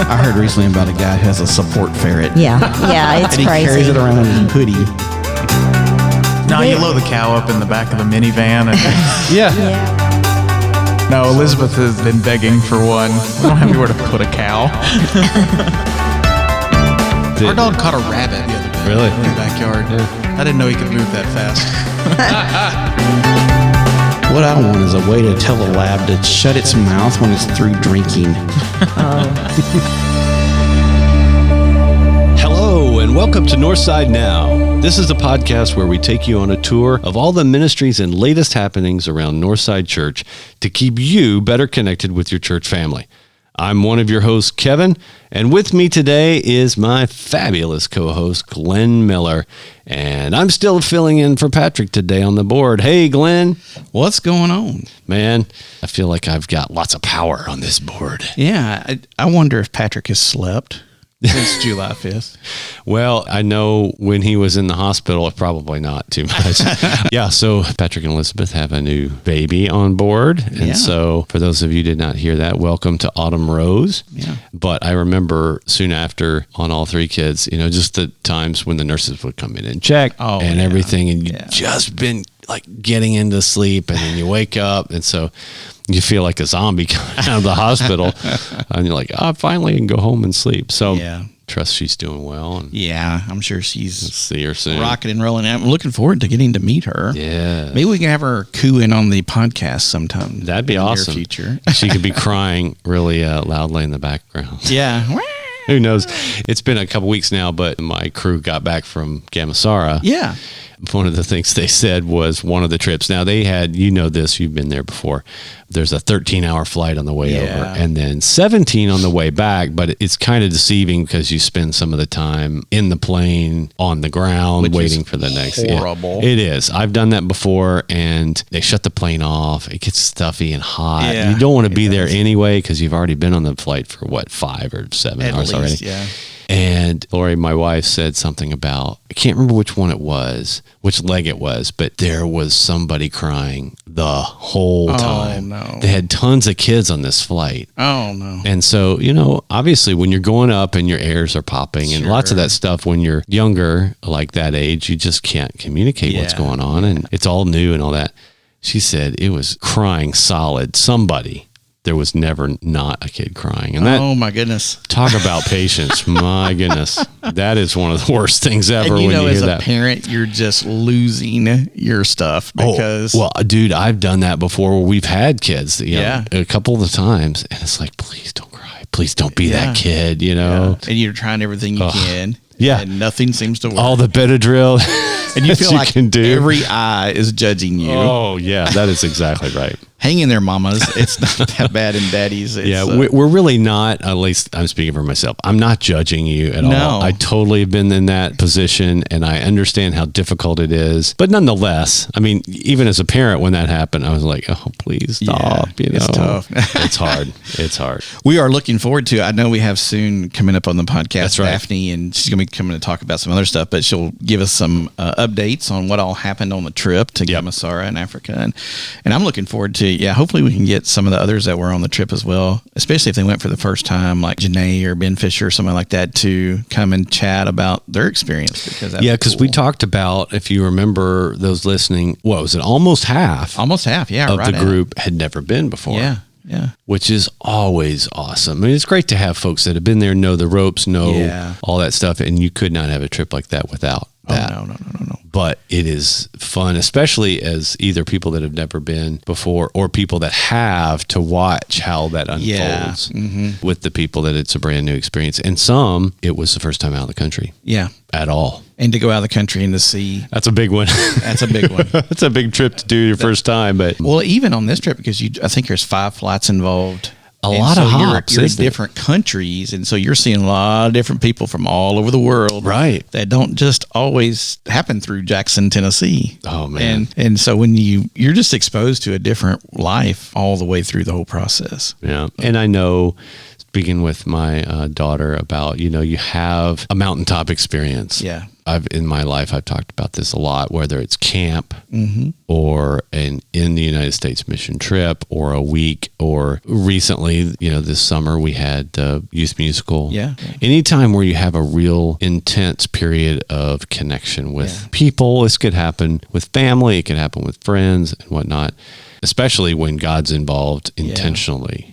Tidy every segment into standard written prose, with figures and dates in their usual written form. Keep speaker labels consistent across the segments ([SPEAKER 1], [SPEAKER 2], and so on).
[SPEAKER 1] I heard recently about a guy who has a support ferret.
[SPEAKER 2] Yeah, it's
[SPEAKER 1] and he
[SPEAKER 2] crazy.
[SPEAKER 1] carries it around in his hoodie.
[SPEAKER 3] No, you load the cow up in the back of the minivan. And
[SPEAKER 1] Yeah.
[SPEAKER 3] no, Elizabeth has been begging for one. We don't have anywhere to put a cow. Our dog caught a rabbit the other day.
[SPEAKER 4] Really?
[SPEAKER 3] In the backyard. I didn't know he could move that fast.
[SPEAKER 1] What I want is a way to tell a lab to shut its mouth when it's through drinking.
[SPEAKER 4] Hello, and welcome to Northside Now. This is a podcast where we take you on a tour of all the ministries and latest happenings around Northside Church to keep you better connected with your church family. I'm one of your hosts, Kevin, and with me today is my fabulous co-host, Glenn Miller, and I'm still filling in for Patrick today on the board. Hey, Glenn.
[SPEAKER 1] What's going on?
[SPEAKER 4] Man, I feel like I've got lots of power on this board.
[SPEAKER 1] Yeah, I wonder if Patrick has slept since July 5th.
[SPEAKER 4] Well, I know when he was in the hospital, probably not too much. Yeah, so Patrick and Elizabeth have a new baby on board. And so for those of you who did not hear that, welcome to Autumn Rose. Yeah. But I remember soon after on all three kids, you know, just the times when the nurses would come in and check everything. And you've just been like getting into sleep and then you wake up. And so you feel like a zombie coming out of the hospital and you're like, oh, finally I can go home and sleep. So trust she's doing well. And
[SPEAKER 1] I'm sure she's
[SPEAKER 4] see her soon.
[SPEAKER 1] Rocking and rolling. I'm looking forward to getting to meet her. Yeah. Maybe we can have her coo in on the podcast sometime.
[SPEAKER 4] That'd be awesome.
[SPEAKER 1] In the near future.
[SPEAKER 4] She could be crying really loudly in the background.
[SPEAKER 1] Yeah.
[SPEAKER 4] Who knows? It's been a couple weeks now, but my crew got back from Gamasara.
[SPEAKER 1] Yeah.
[SPEAKER 4] One of the things they said was one of the trips. Now they had, you know this, you've been there before. There's a 13-hour flight on the way over and then 17 on the way back, but it's kind of deceiving because you spend some of the time in the plane, on the ground, waiting for the next.
[SPEAKER 1] Horrible.
[SPEAKER 4] Yeah, it is. I've done that before and they shut the plane off. It gets stuffy and hot. Yeah, you don't want to be there anyway because you've already been on the flight for 5 or 7 hours already.
[SPEAKER 1] Yeah.
[SPEAKER 4] And Lori, my wife, said something about, I can't remember which one it was, which leg it was, but there was somebody crying the whole time.
[SPEAKER 1] Oh, no.
[SPEAKER 4] They had tons of kids on this flight.
[SPEAKER 1] Oh, no.
[SPEAKER 4] And so, you know, obviously when you're going up and your ears are popping and lots of that stuff, when you're younger, like that age, you just can't communicate what's going on and it's all new and all that. She said it was crying solid. Somebody. There was never not a kid crying. And that,
[SPEAKER 1] oh my goodness.
[SPEAKER 4] Talk about patience. My goodness. That is one of the worst things ever when you hear that.
[SPEAKER 1] As a parent, you're just losing your stuff because.
[SPEAKER 4] Well, dude, I've done that before where we've had kids, you know, a couple of times. And it's like, please don't cry. Please don't be that kid, you know.
[SPEAKER 1] Yeah. And you're trying everything you can.
[SPEAKER 4] Yeah.
[SPEAKER 1] And nothing seems to work.
[SPEAKER 4] All the Benadryl.
[SPEAKER 1] And you feel like every eye is judging you.
[SPEAKER 4] Oh, yeah. That is exactly right.
[SPEAKER 1] Hang in there, mamas. It's not that bad in daddies. It's,
[SPEAKER 4] we're really not, at least I'm speaking for myself, I'm not judging you at all. I totally have been in that position and I understand how difficult it is. But nonetheless, I mean, even as a parent, when that happened, I was like, oh, please stop. You know,
[SPEAKER 1] it's tough.
[SPEAKER 4] It's hard. It's hard.
[SPEAKER 1] We are looking forward to it. I know we have soon coming up on the podcast,
[SPEAKER 4] That's right.
[SPEAKER 1] Daphne, and she's going to be coming to talk about some other stuff, but she'll give us some updates on what all happened on the trip to Gamasara in Africa. And I'm looking forward to, hopefully we can get some of the others that were on the trip as well, especially if they went for the first time, like Janae or Ben Fisher or something like that, to come and chat about their experience. Because
[SPEAKER 4] we talked about, if you remember those listening, what was it, almost half of the group had never been before.
[SPEAKER 1] Yeah.
[SPEAKER 4] Which is always awesome. I mean, it's great to have folks that have been there, know the ropes, know all that stuff, and you could not have a trip like that without that.
[SPEAKER 1] No.
[SPEAKER 4] But it is fun, especially as either people that have never been before or people that have, to watch how that unfolds with the people that it's a brand new experience. And some, it was the first time out of the country.
[SPEAKER 1] Yeah.
[SPEAKER 4] At all.
[SPEAKER 1] And to go out of the country and to see.
[SPEAKER 4] That's a big one.
[SPEAKER 1] That's a big one.
[SPEAKER 4] That's a big trip to do your first time. But
[SPEAKER 1] well, even on this trip, because I think there's 5 flights involved.
[SPEAKER 4] A lot of hops.
[SPEAKER 1] You're in different countries, and so you're seeing a lot of different people from all over the world,
[SPEAKER 4] right?
[SPEAKER 1] That don't just always happen through Jackson, Tennessee.
[SPEAKER 4] Oh man!
[SPEAKER 1] And so when you're just exposed to a different life all the way through the whole process.
[SPEAKER 4] Yeah, and I know speaking with my daughter about, you have a mountaintop experience.
[SPEAKER 1] Yeah.
[SPEAKER 4] In my life, I've talked about this a lot, whether it's camp or in the United States mission trip or a week, or recently, this summer we had youth musical.
[SPEAKER 1] Yeah.
[SPEAKER 4] Anytime where you have a real intense period of connection with people, this could happen with family, it could happen with friends and whatnot. Especially when God's involved intentionally,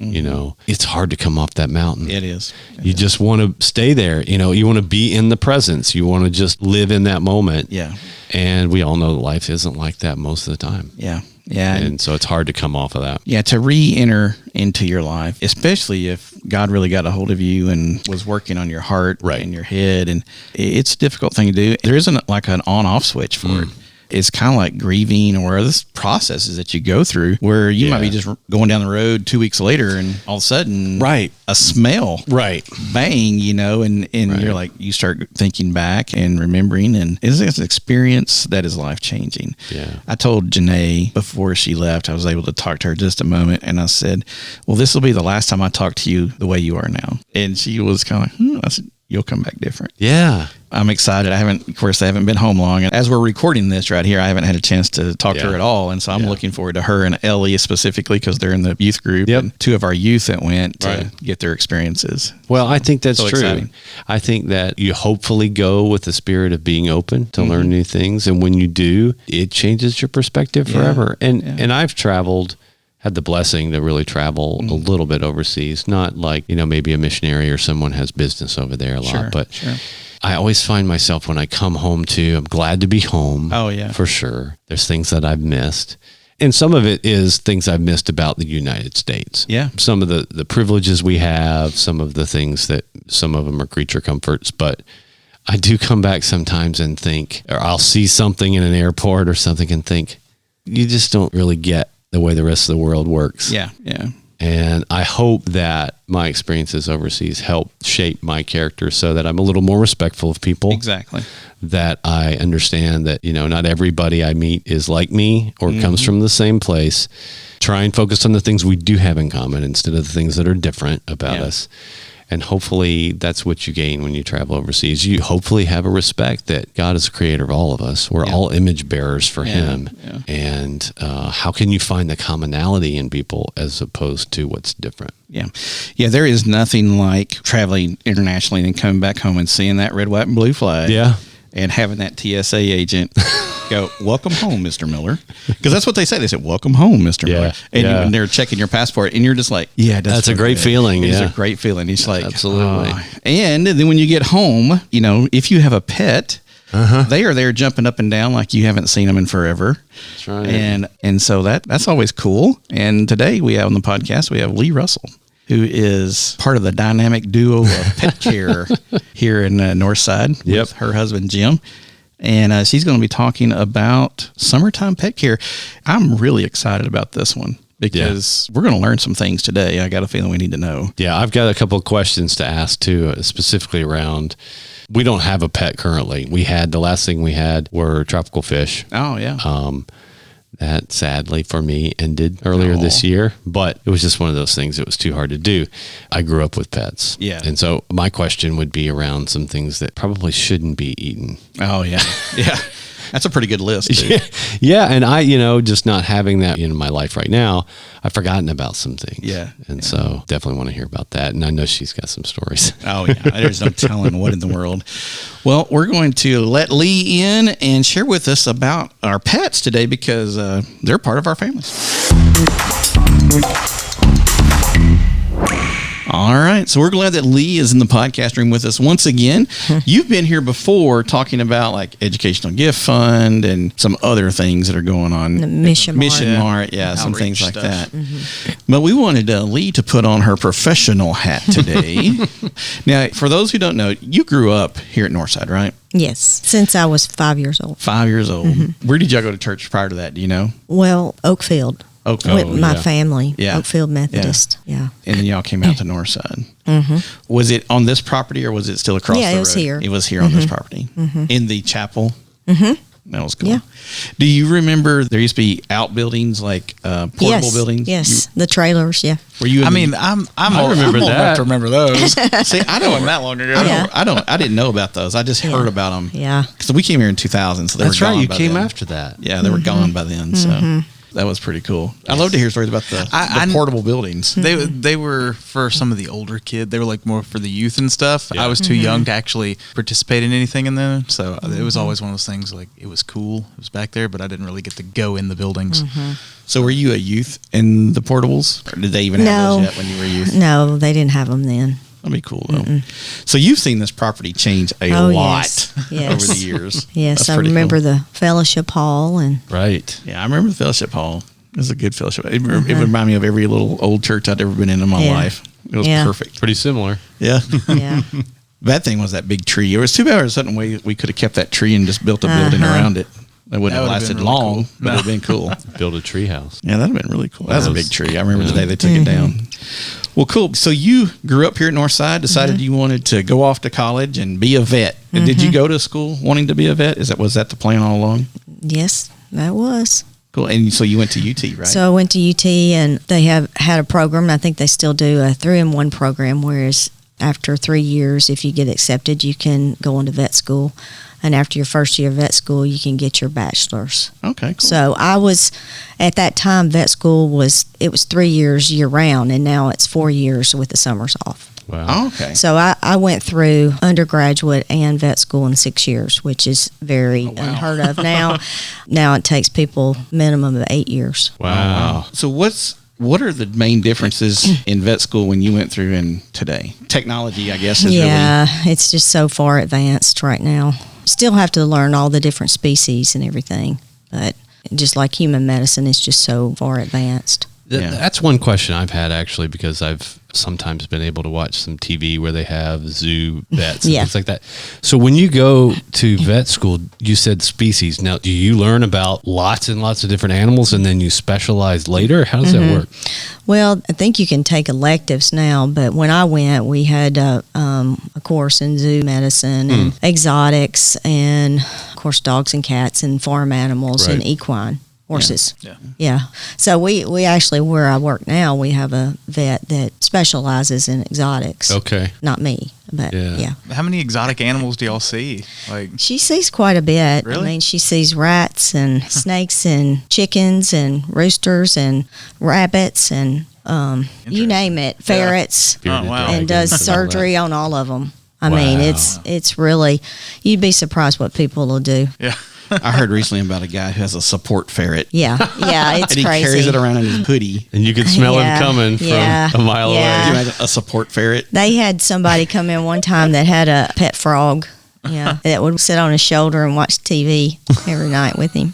[SPEAKER 4] it's hard to come off that mountain.
[SPEAKER 1] It is.
[SPEAKER 4] You just want to stay there. You want to be in the presence. You want to just live in that moment.
[SPEAKER 1] Yeah.
[SPEAKER 4] And we all know that life isn't like that most of the time.
[SPEAKER 1] Yeah. Yeah.
[SPEAKER 4] And so it's hard to come off of that.
[SPEAKER 1] Yeah. To re-enter into your life, especially if God really got a hold of you and was working on your heart and your head. And it's a difficult thing to do. There isn't like an on-off switch for it. It's kind of like grieving, or this processes that you go through where you might be just going down the road 2 weeks later and all of a sudden a smell bang, and you're like, you start thinking back and remembering, and it's an experience that is life changing.
[SPEAKER 4] Yeah.
[SPEAKER 1] I told Janae before she left, I was able to talk to her just a moment, and I said, well, this will be the last time I talk to you the way you are now. And she was kind of like, I said, you'll come back different.
[SPEAKER 4] Yeah.
[SPEAKER 1] I'm excited. I haven't been home long. And as we're recording this right here, I haven't had a chance to talk to her at all. And so I'm looking forward to her and Ellie specifically, because they're in the youth group.
[SPEAKER 4] Yep.
[SPEAKER 1] And 2 of our youth that went to get their experiences.
[SPEAKER 4] Well, I think that's
[SPEAKER 1] so
[SPEAKER 4] true.
[SPEAKER 1] Exciting.
[SPEAKER 4] I think that you hopefully go with the spirit of being open to learn new things. And when you do, it changes your perspective forever. And I've traveled, had the blessing to really travel a little bit overseas, not like, maybe a missionary or someone has business over there a lot, but I always find myself when I come home I'm glad to be home.
[SPEAKER 1] Oh yeah.
[SPEAKER 4] For sure. There's things that I've missed. And some of it is things I've missed about the United States.
[SPEAKER 1] Yeah.
[SPEAKER 4] Some of the privileges we have, some of the things that some of them are creature comforts, but I do come back sometimes and think, or I'll see something in an airport or something and think, you just don't really get the way the rest of the world works.
[SPEAKER 1] Yeah. Yeah.
[SPEAKER 4] And I hope that my experiences overseas help shape my character so that I'm a little more respectful of people.
[SPEAKER 1] Exactly.
[SPEAKER 4] That I understand that, not everybody I meet is like me or comes from the same place. Try and focus on the things we do have in common instead of the things that are different about us. And hopefully that's what you gain when you travel overseas. You hopefully have a respect that God is the creator of all of us. We're all image bearers for him. Yeah. And how can you find the commonality in people as opposed to what's different?
[SPEAKER 1] Yeah. Yeah. There is nothing like traveling internationally and coming back home and seeing that red, white, and blue flag.
[SPEAKER 4] Yeah.
[SPEAKER 1] And having that TSA agent go, welcome home, Mr. Miller. Because that's what they say. They said, welcome home, Mr. Miller. And they're checking your passport, and you're just like, that's
[SPEAKER 4] a great feeling.
[SPEAKER 1] It's a great feeling. It's like,
[SPEAKER 4] absolutely.
[SPEAKER 1] And then when you get home, if you have a pet, they are there jumping up and down like you haven't seen them in forever.
[SPEAKER 4] That's right.
[SPEAKER 1] And so that's always cool. And today we have on the podcast, we have Lee Russell, who is part of the dynamic duo of pet care here in Northside with her husband, Jim. And she's going to be talking about summertime pet care. I'm really excited about this one because we're going to learn some things today. I got a feeling we need to know.
[SPEAKER 4] Yeah, I've got a couple of questions to ask too, specifically around, we don't have a pet currently. The last thing we had were tropical fish.
[SPEAKER 1] Oh, yeah.
[SPEAKER 4] That sadly for me ended earlier this year, but it was just one of those things. It was too hard to do. I grew up with pets.
[SPEAKER 1] Yeah.
[SPEAKER 4] And so my question would be around some things that probably shouldn't be eaten.
[SPEAKER 1] Oh, yeah. Yeah. That's a pretty good list. Too.
[SPEAKER 4] Yeah. And I, just not having that in my life right now, I've forgotten about some things.
[SPEAKER 1] Yeah.
[SPEAKER 4] And so definitely want to hear about that. And I know she's got some stories.
[SPEAKER 1] Oh, yeah. There's no telling what in the world. Well, we're going to let Lee in and share with us about our pets today because they're part of our families. All right. So we're glad that Lee is in the podcast room with us once again. You've been here before talking about like Educational Gift Fund and some other things that are going on.
[SPEAKER 2] The Mission
[SPEAKER 1] Mart. Yeah, some things like that. But we wanted Lee to put on her professional hat today. Now, for those who don't know, you grew up here at Northside, right?
[SPEAKER 2] Yes, since I was 5 years old.
[SPEAKER 1] 5 years old. Where did y'all go to church prior to that? Do you know?
[SPEAKER 2] Well, Oakfield.
[SPEAKER 1] Oakfield.
[SPEAKER 2] With my family.
[SPEAKER 1] Yeah.
[SPEAKER 2] Oakfield Methodist. Yeah.
[SPEAKER 1] And then y'all came out to Northside. Was it on this property or was it still across the road?
[SPEAKER 2] Yeah, it was here.
[SPEAKER 1] It was here on this property. In the chapel? That was cool.
[SPEAKER 2] Yeah.
[SPEAKER 1] Do you remember there used to be outbuildings, like portable buildings?
[SPEAKER 2] Yes, the trailers. Yeah.
[SPEAKER 1] Were you?
[SPEAKER 3] I'm old enough to remember those.
[SPEAKER 1] See, I don't
[SPEAKER 3] Going that long ago.
[SPEAKER 1] I didn't know about those. I just heard about them.
[SPEAKER 2] Yeah.
[SPEAKER 1] Because we came here in 2000, so they
[SPEAKER 4] That's
[SPEAKER 1] were
[SPEAKER 4] right.
[SPEAKER 1] gone
[SPEAKER 4] You
[SPEAKER 1] by
[SPEAKER 4] came
[SPEAKER 1] then.
[SPEAKER 4] after that.
[SPEAKER 1] Yeah, they were gone by then. So that was pretty cool. I love to hear stories about the portable buildings.
[SPEAKER 3] They were for some of the older kid. They were like more for the youth and stuff.
[SPEAKER 4] Yeah.
[SPEAKER 3] I was too young to actually participate in anything in them, so it was always one of those things. Like it was cool. It was back there, but I didn't really get to go in the buildings.
[SPEAKER 1] So were you a youth in the portables? Or did they even have those yet when you were a youth?
[SPEAKER 2] No, they didn't have them then.
[SPEAKER 1] That'd be cool though. So you've seen this property change a lot
[SPEAKER 2] yes.
[SPEAKER 1] over the years.
[SPEAKER 2] Yes,
[SPEAKER 1] That's
[SPEAKER 2] I
[SPEAKER 1] pretty
[SPEAKER 2] remember
[SPEAKER 1] cool.
[SPEAKER 2] the fellowship hall and
[SPEAKER 4] Right.
[SPEAKER 1] Yeah, I remember the fellowship hall. It was a good fellowship. It reminded me of every little old church I'd ever been in my life. It was perfect.
[SPEAKER 4] Pretty similar.
[SPEAKER 1] Yeah.
[SPEAKER 2] yeah.
[SPEAKER 1] Bad thing was that big tree. It was too bad. There was something we could have kept that tree and just built a building around it. That wouldn't have
[SPEAKER 3] That would've
[SPEAKER 1] lasted
[SPEAKER 3] been really
[SPEAKER 1] long,
[SPEAKER 3] cool.
[SPEAKER 1] but it'd been cool.
[SPEAKER 4] Build a tree house.
[SPEAKER 1] Yeah, that'd have been really cool. That was a big tree. I remember the
[SPEAKER 4] Yeah.
[SPEAKER 1] day they took it down. Well, cool. So you grew up here at Northside, decided you wanted to go off to college and be a vet. Did you go to school wanting to be a vet? Was that the plan all along?
[SPEAKER 2] Yes, that was.
[SPEAKER 1] Cool. And so you went to UT, right?
[SPEAKER 2] So I went to UT, and they have had a program. I think they still do a 3-in-1 program, whereas after 3 years, if you get accepted, you can go into vet school. And after your first year of vet school, you can get your bachelor's.
[SPEAKER 1] Okay, cool.
[SPEAKER 2] So I was, at that time, vet school was 3 years year round, and now it's 4 years with the summers off.
[SPEAKER 4] Wow.
[SPEAKER 1] Oh, okay.
[SPEAKER 2] So I went through undergraduate and vet school in 6 years, which is very unheard of now. Now it takes people minimum of 8 years.
[SPEAKER 4] Wow.
[SPEAKER 1] So what are the main differences in vet school when you went through and today? Technology, I guess, is
[SPEAKER 2] Yeah, it's just so far advanced right now. Still have to learn all the different species and everything, but just like human medicine, it's just so far advanced.
[SPEAKER 4] That's one question I've had actually, because I've sometimes been able to watch some TV where they have zoo vets and things like that. So when you go to vet school, you said species. Now, do you learn about lots and lots of different animals and then you specialize later? How does that work?
[SPEAKER 2] Well, I think you can take electives now, but when I went, we had a course in zoo medicine and exotics and, of course, dogs and cats and farm animals and equine. Horses. Yeah. So we actually, where I work now, we have a vet that specializes in exotics.
[SPEAKER 4] Okay.
[SPEAKER 2] Not me, but yeah.
[SPEAKER 3] How many exotic animals do y'all see? Like,
[SPEAKER 2] She sees quite a bit.
[SPEAKER 3] Really?
[SPEAKER 2] I mean, she sees rats and snakes and chickens and roosters and rabbits and you name it, ferrets,
[SPEAKER 4] Bearded
[SPEAKER 3] wow.
[SPEAKER 2] and
[SPEAKER 4] dragons
[SPEAKER 2] does
[SPEAKER 4] and all
[SPEAKER 2] surgery
[SPEAKER 4] that.
[SPEAKER 2] on all of them. I mean, it's really, you'd be surprised what people will do.
[SPEAKER 3] yeah.
[SPEAKER 1] I heard recently about a guy who has a support ferret.
[SPEAKER 2] Yeah, it's
[SPEAKER 1] And he
[SPEAKER 2] crazy.
[SPEAKER 1] carries it around in his hoodie.
[SPEAKER 4] And you can smell
[SPEAKER 2] Yeah.
[SPEAKER 4] him coming from a mile
[SPEAKER 1] Can you
[SPEAKER 2] Yeah.
[SPEAKER 4] away.
[SPEAKER 1] imagine a support ferret?
[SPEAKER 2] They had somebody come in one time that had a pet frog. Yeah, that would sit on his shoulder and watch TV every night with him.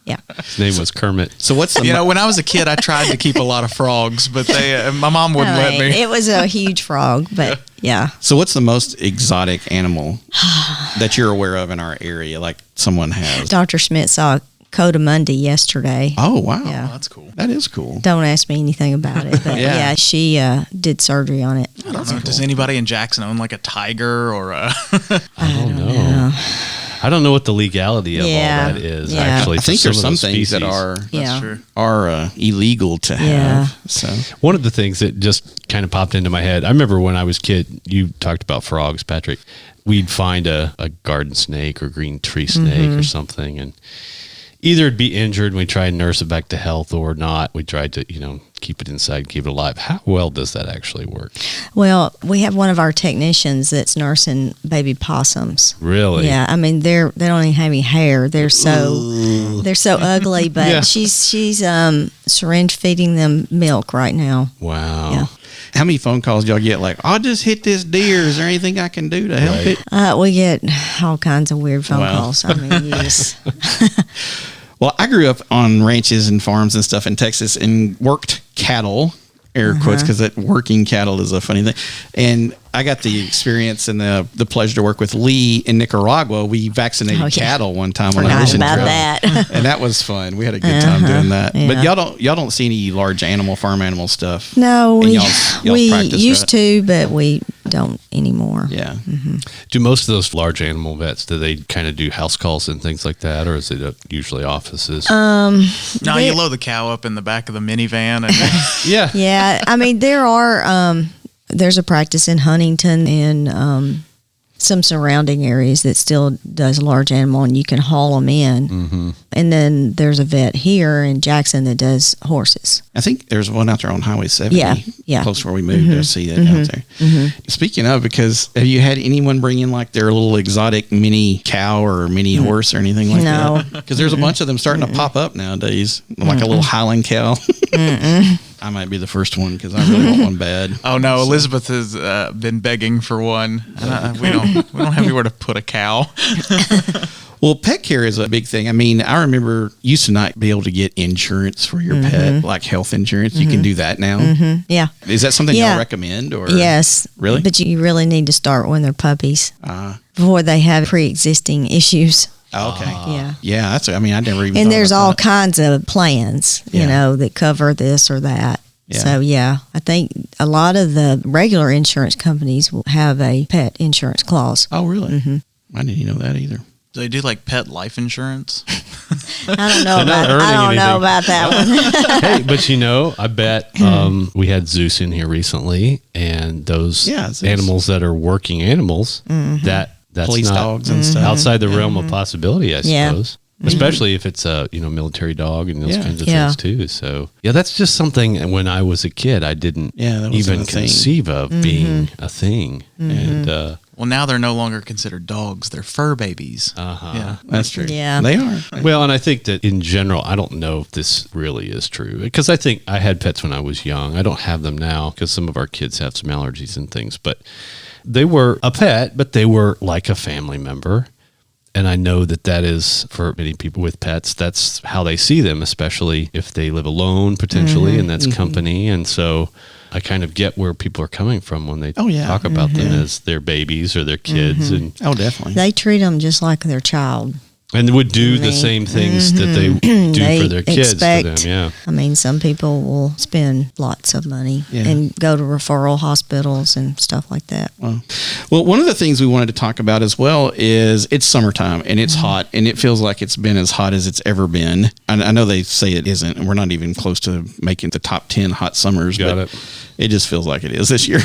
[SPEAKER 2] Yeah.
[SPEAKER 4] His name was Kermit.
[SPEAKER 1] So what's the
[SPEAKER 3] You know, when I was a kid, I tried to keep a lot of frogs, but they, my mom wouldn't
[SPEAKER 2] I
[SPEAKER 3] let
[SPEAKER 2] mean,
[SPEAKER 3] me.
[SPEAKER 2] It was a huge frog, but yeah.
[SPEAKER 1] So what's the most exotic animal that you're aware of in our area, like someone has?
[SPEAKER 2] Dr. Schmidt saw Codamundi yesterday.
[SPEAKER 1] Oh, wow.
[SPEAKER 2] Yeah.
[SPEAKER 3] Oh, that's cool.
[SPEAKER 1] That is cool.
[SPEAKER 2] Don't ask me anything about it, but
[SPEAKER 1] Yeah.
[SPEAKER 2] yeah, she did surgery on it.
[SPEAKER 3] I don't know. Does anybody in Jackson own like a tiger or a?
[SPEAKER 4] I don't know. I don't know what the legality of all that is.
[SPEAKER 2] Yeah.
[SPEAKER 4] Actually,
[SPEAKER 1] I think
[SPEAKER 4] for
[SPEAKER 1] there's
[SPEAKER 4] of
[SPEAKER 1] some
[SPEAKER 4] those
[SPEAKER 1] things that
[SPEAKER 4] species.
[SPEAKER 1] are illegal to have. So
[SPEAKER 4] One of the things that just kind of popped into my head, I remember when I was a kid, you talked about frogs, Patrick. We'd find a garden snake or green tree snake or something, and either it'd be injured and we try and nurse it back to health, or not. We tried to, keep it inside, keep it alive. How well does that actually work?
[SPEAKER 2] Well, we have one of our technicians that's nursing baby possums.
[SPEAKER 4] Really?
[SPEAKER 2] Yeah, I mean they don't even have any hair. They're so ugly, but
[SPEAKER 4] Yeah.
[SPEAKER 2] she's syringe feeding them milk right now.
[SPEAKER 4] Wow.
[SPEAKER 2] Yeah.
[SPEAKER 1] how many phone calls do y'all get like, I'll just hit this deer. Is there anything I can do to help it?
[SPEAKER 2] We get all kinds of weird phone
[SPEAKER 1] Wow.
[SPEAKER 2] calls. I mean, you just
[SPEAKER 1] Well, I grew up on ranches and farms and stuff in Texas and worked cattle, air quotes, because working cattle is a funny thing. And I got the experience and the pleasure to work with Lee in Nicaragua. We vaccinated cattle one time on a
[SPEAKER 2] forgot
[SPEAKER 1] mission
[SPEAKER 2] about
[SPEAKER 1] trip.
[SPEAKER 2] that.
[SPEAKER 1] And that was fun. We had a good time doing that.
[SPEAKER 2] yeah.
[SPEAKER 1] But y'all don't see any large farm animal stuff.
[SPEAKER 2] No,
[SPEAKER 1] in
[SPEAKER 2] we
[SPEAKER 1] y'all's
[SPEAKER 2] we
[SPEAKER 1] practice,
[SPEAKER 2] used
[SPEAKER 1] right?
[SPEAKER 2] to, but we don't anymore.
[SPEAKER 1] Yeah.
[SPEAKER 4] Do most of those large animal vets, do they kind of do house calls and things like that, or is it usually offices?
[SPEAKER 3] No, you load the cow up in the back of the minivan. And
[SPEAKER 4] Yeah.
[SPEAKER 2] Yeah, I mean, there's a practice in Huntington and some surrounding areas that still does large animal, and you can haul them in. And then there's a vet here in Jackson that does horses.
[SPEAKER 1] I think there's one out there on Highway 70.
[SPEAKER 2] Yeah.
[SPEAKER 1] Close where we moved. I see it out there. Speaking of, because have you had anyone bring in like their little exotic mini cow or mini horse or anything like
[SPEAKER 2] No.
[SPEAKER 1] that? Because there's a bunch of them starting to pop up nowadays, like a little Highland cow. I might be the first one because I really want one bad.
[SPEAKER 3] oh no, Elizabeth has been begging for one. We don't have anywhere to put a cow.
[SPEAKER 1] Well, pet care is a big thing. I mean, I remember used to not be able to get insurance for your pet, like health insurance. You can do that now.
[SPEAKER 2] Yeah.
[SPEAKER 1] Is that something
[SPEAKER 2] Yeah.
[SPEAKER 1] y'all recommend? Or
[SPEAKER 2] Yes.
[SPEAKER 1] Really?
[SPEAKER 2] But you really need to start when they're puppies before they have pre-existing issues.
[SPEAKER 1] Oh, okay.
[SPEAKER 2] Yeah.
[SPEAKER 1] Yeah, that's. I mean, I never even.
[SPEAKER 2] And
[SPEAKER 1] thought
[SPEAKER 2] there's
[SPEAKER 1] about
[SPEAKER 2] all
[SPEAKER 1] that.
[SPEAKER 2] kinds of plans, you
[SPEAKER 1] Yeah.
[SPEAKER 2] know, that cover this or that.
[SPEAKER 1] Yeah.
[SPEAKER 2] So, yeah, I think a lot of the regular insurance companies will have a pet insurance clause.
[SPEAKER 1] Oh, really? I didn't know that either.
[SPEAKER 3] Do they do like pet life insurance?
[SPEAKER 2] I don't know
[SPEAKER 4] They're not
[SPEAKER 2] about, I
[SPEAKER 4] earning
[SPEAKER 2] don't know
[SPEAKER 4] anything.
[SPEAKER 2] about that one.
[SPEAKER 4] Hey, but you know, I bet we had Zeus in here recently, and those
[SPEAKER 1] Zeus.
[SPEAKER 4] animals that are working animals, that's
[SPEAKER 1] Police
[SPEAKER 4] not
[SPEAKER 1] dogs and stuff.
[SPEAKER 4] outside the realm of possibility, I
[SPEAKER 2] Yeah.
[SPEAKER 4] suppose. Especially if it's a military dog and those
[SPEAKER 1] Yeah.
[SPEAKER 4] kinds of
[SPEAKER 2] Yeah.
[SPEAKER 4] things too. So yeah, that's just something. When I was a kid, I didn't
[SPEAKER 1] Yeah, that wasn't
[SPEAKER 4] even
[SPEAKER 1] a thing.
[SPEAKER 4] conceive of being a thing. And
[SPEAKER 3] Well, now they're no longer considered dogs; they're fur babies. Yeah.
[SPEAKER 1] That's true.
[SPEAKER 2] Yeah.
[SPEAKER 1] They are.
[SPEAKER 4] well, and I think that in general, I don't know if this really is true, because I think I had pets when I was young. I don't have them now because some of our kids have some allergies and things, but they were a pet, but they were like a family member. And I know that is, for many people with pets, that's how they see them, especially if they live alone potentially, and that's company. And so I kind of get where people are coming from when they talk about them as their babies or their kids, and
[SPEAKER 1] Oh, definitely.
[SPEAKER 2] They treat them just like their child.
[SPEAKER 4] would do the same things that they do
[SPEAKER 2] They
[SPEAKER 4] for their kids
[SPEAKER 2] expect-
[SPEAKER 4] to them. Yeah.
[SPEAKER 2] I mean, some people will spend lots of money
[SPEAKER 1] Yeah.
[SPEAKER 2] and go to referral hospitals and stuff like that.
[SPEAKER 1] Well, one of the things we wanted to talk about as well is it's summertime and it's hot, and it feels like it's been as hot as it's ever been. I know they say it isn't, and we're not even close to making the top 10 hot summers,
[SPEAKER 4] Got
[SPEAKER 1] but
[SPEAKER 4] it.
[SPEAKER 1] it just feels like it is this year.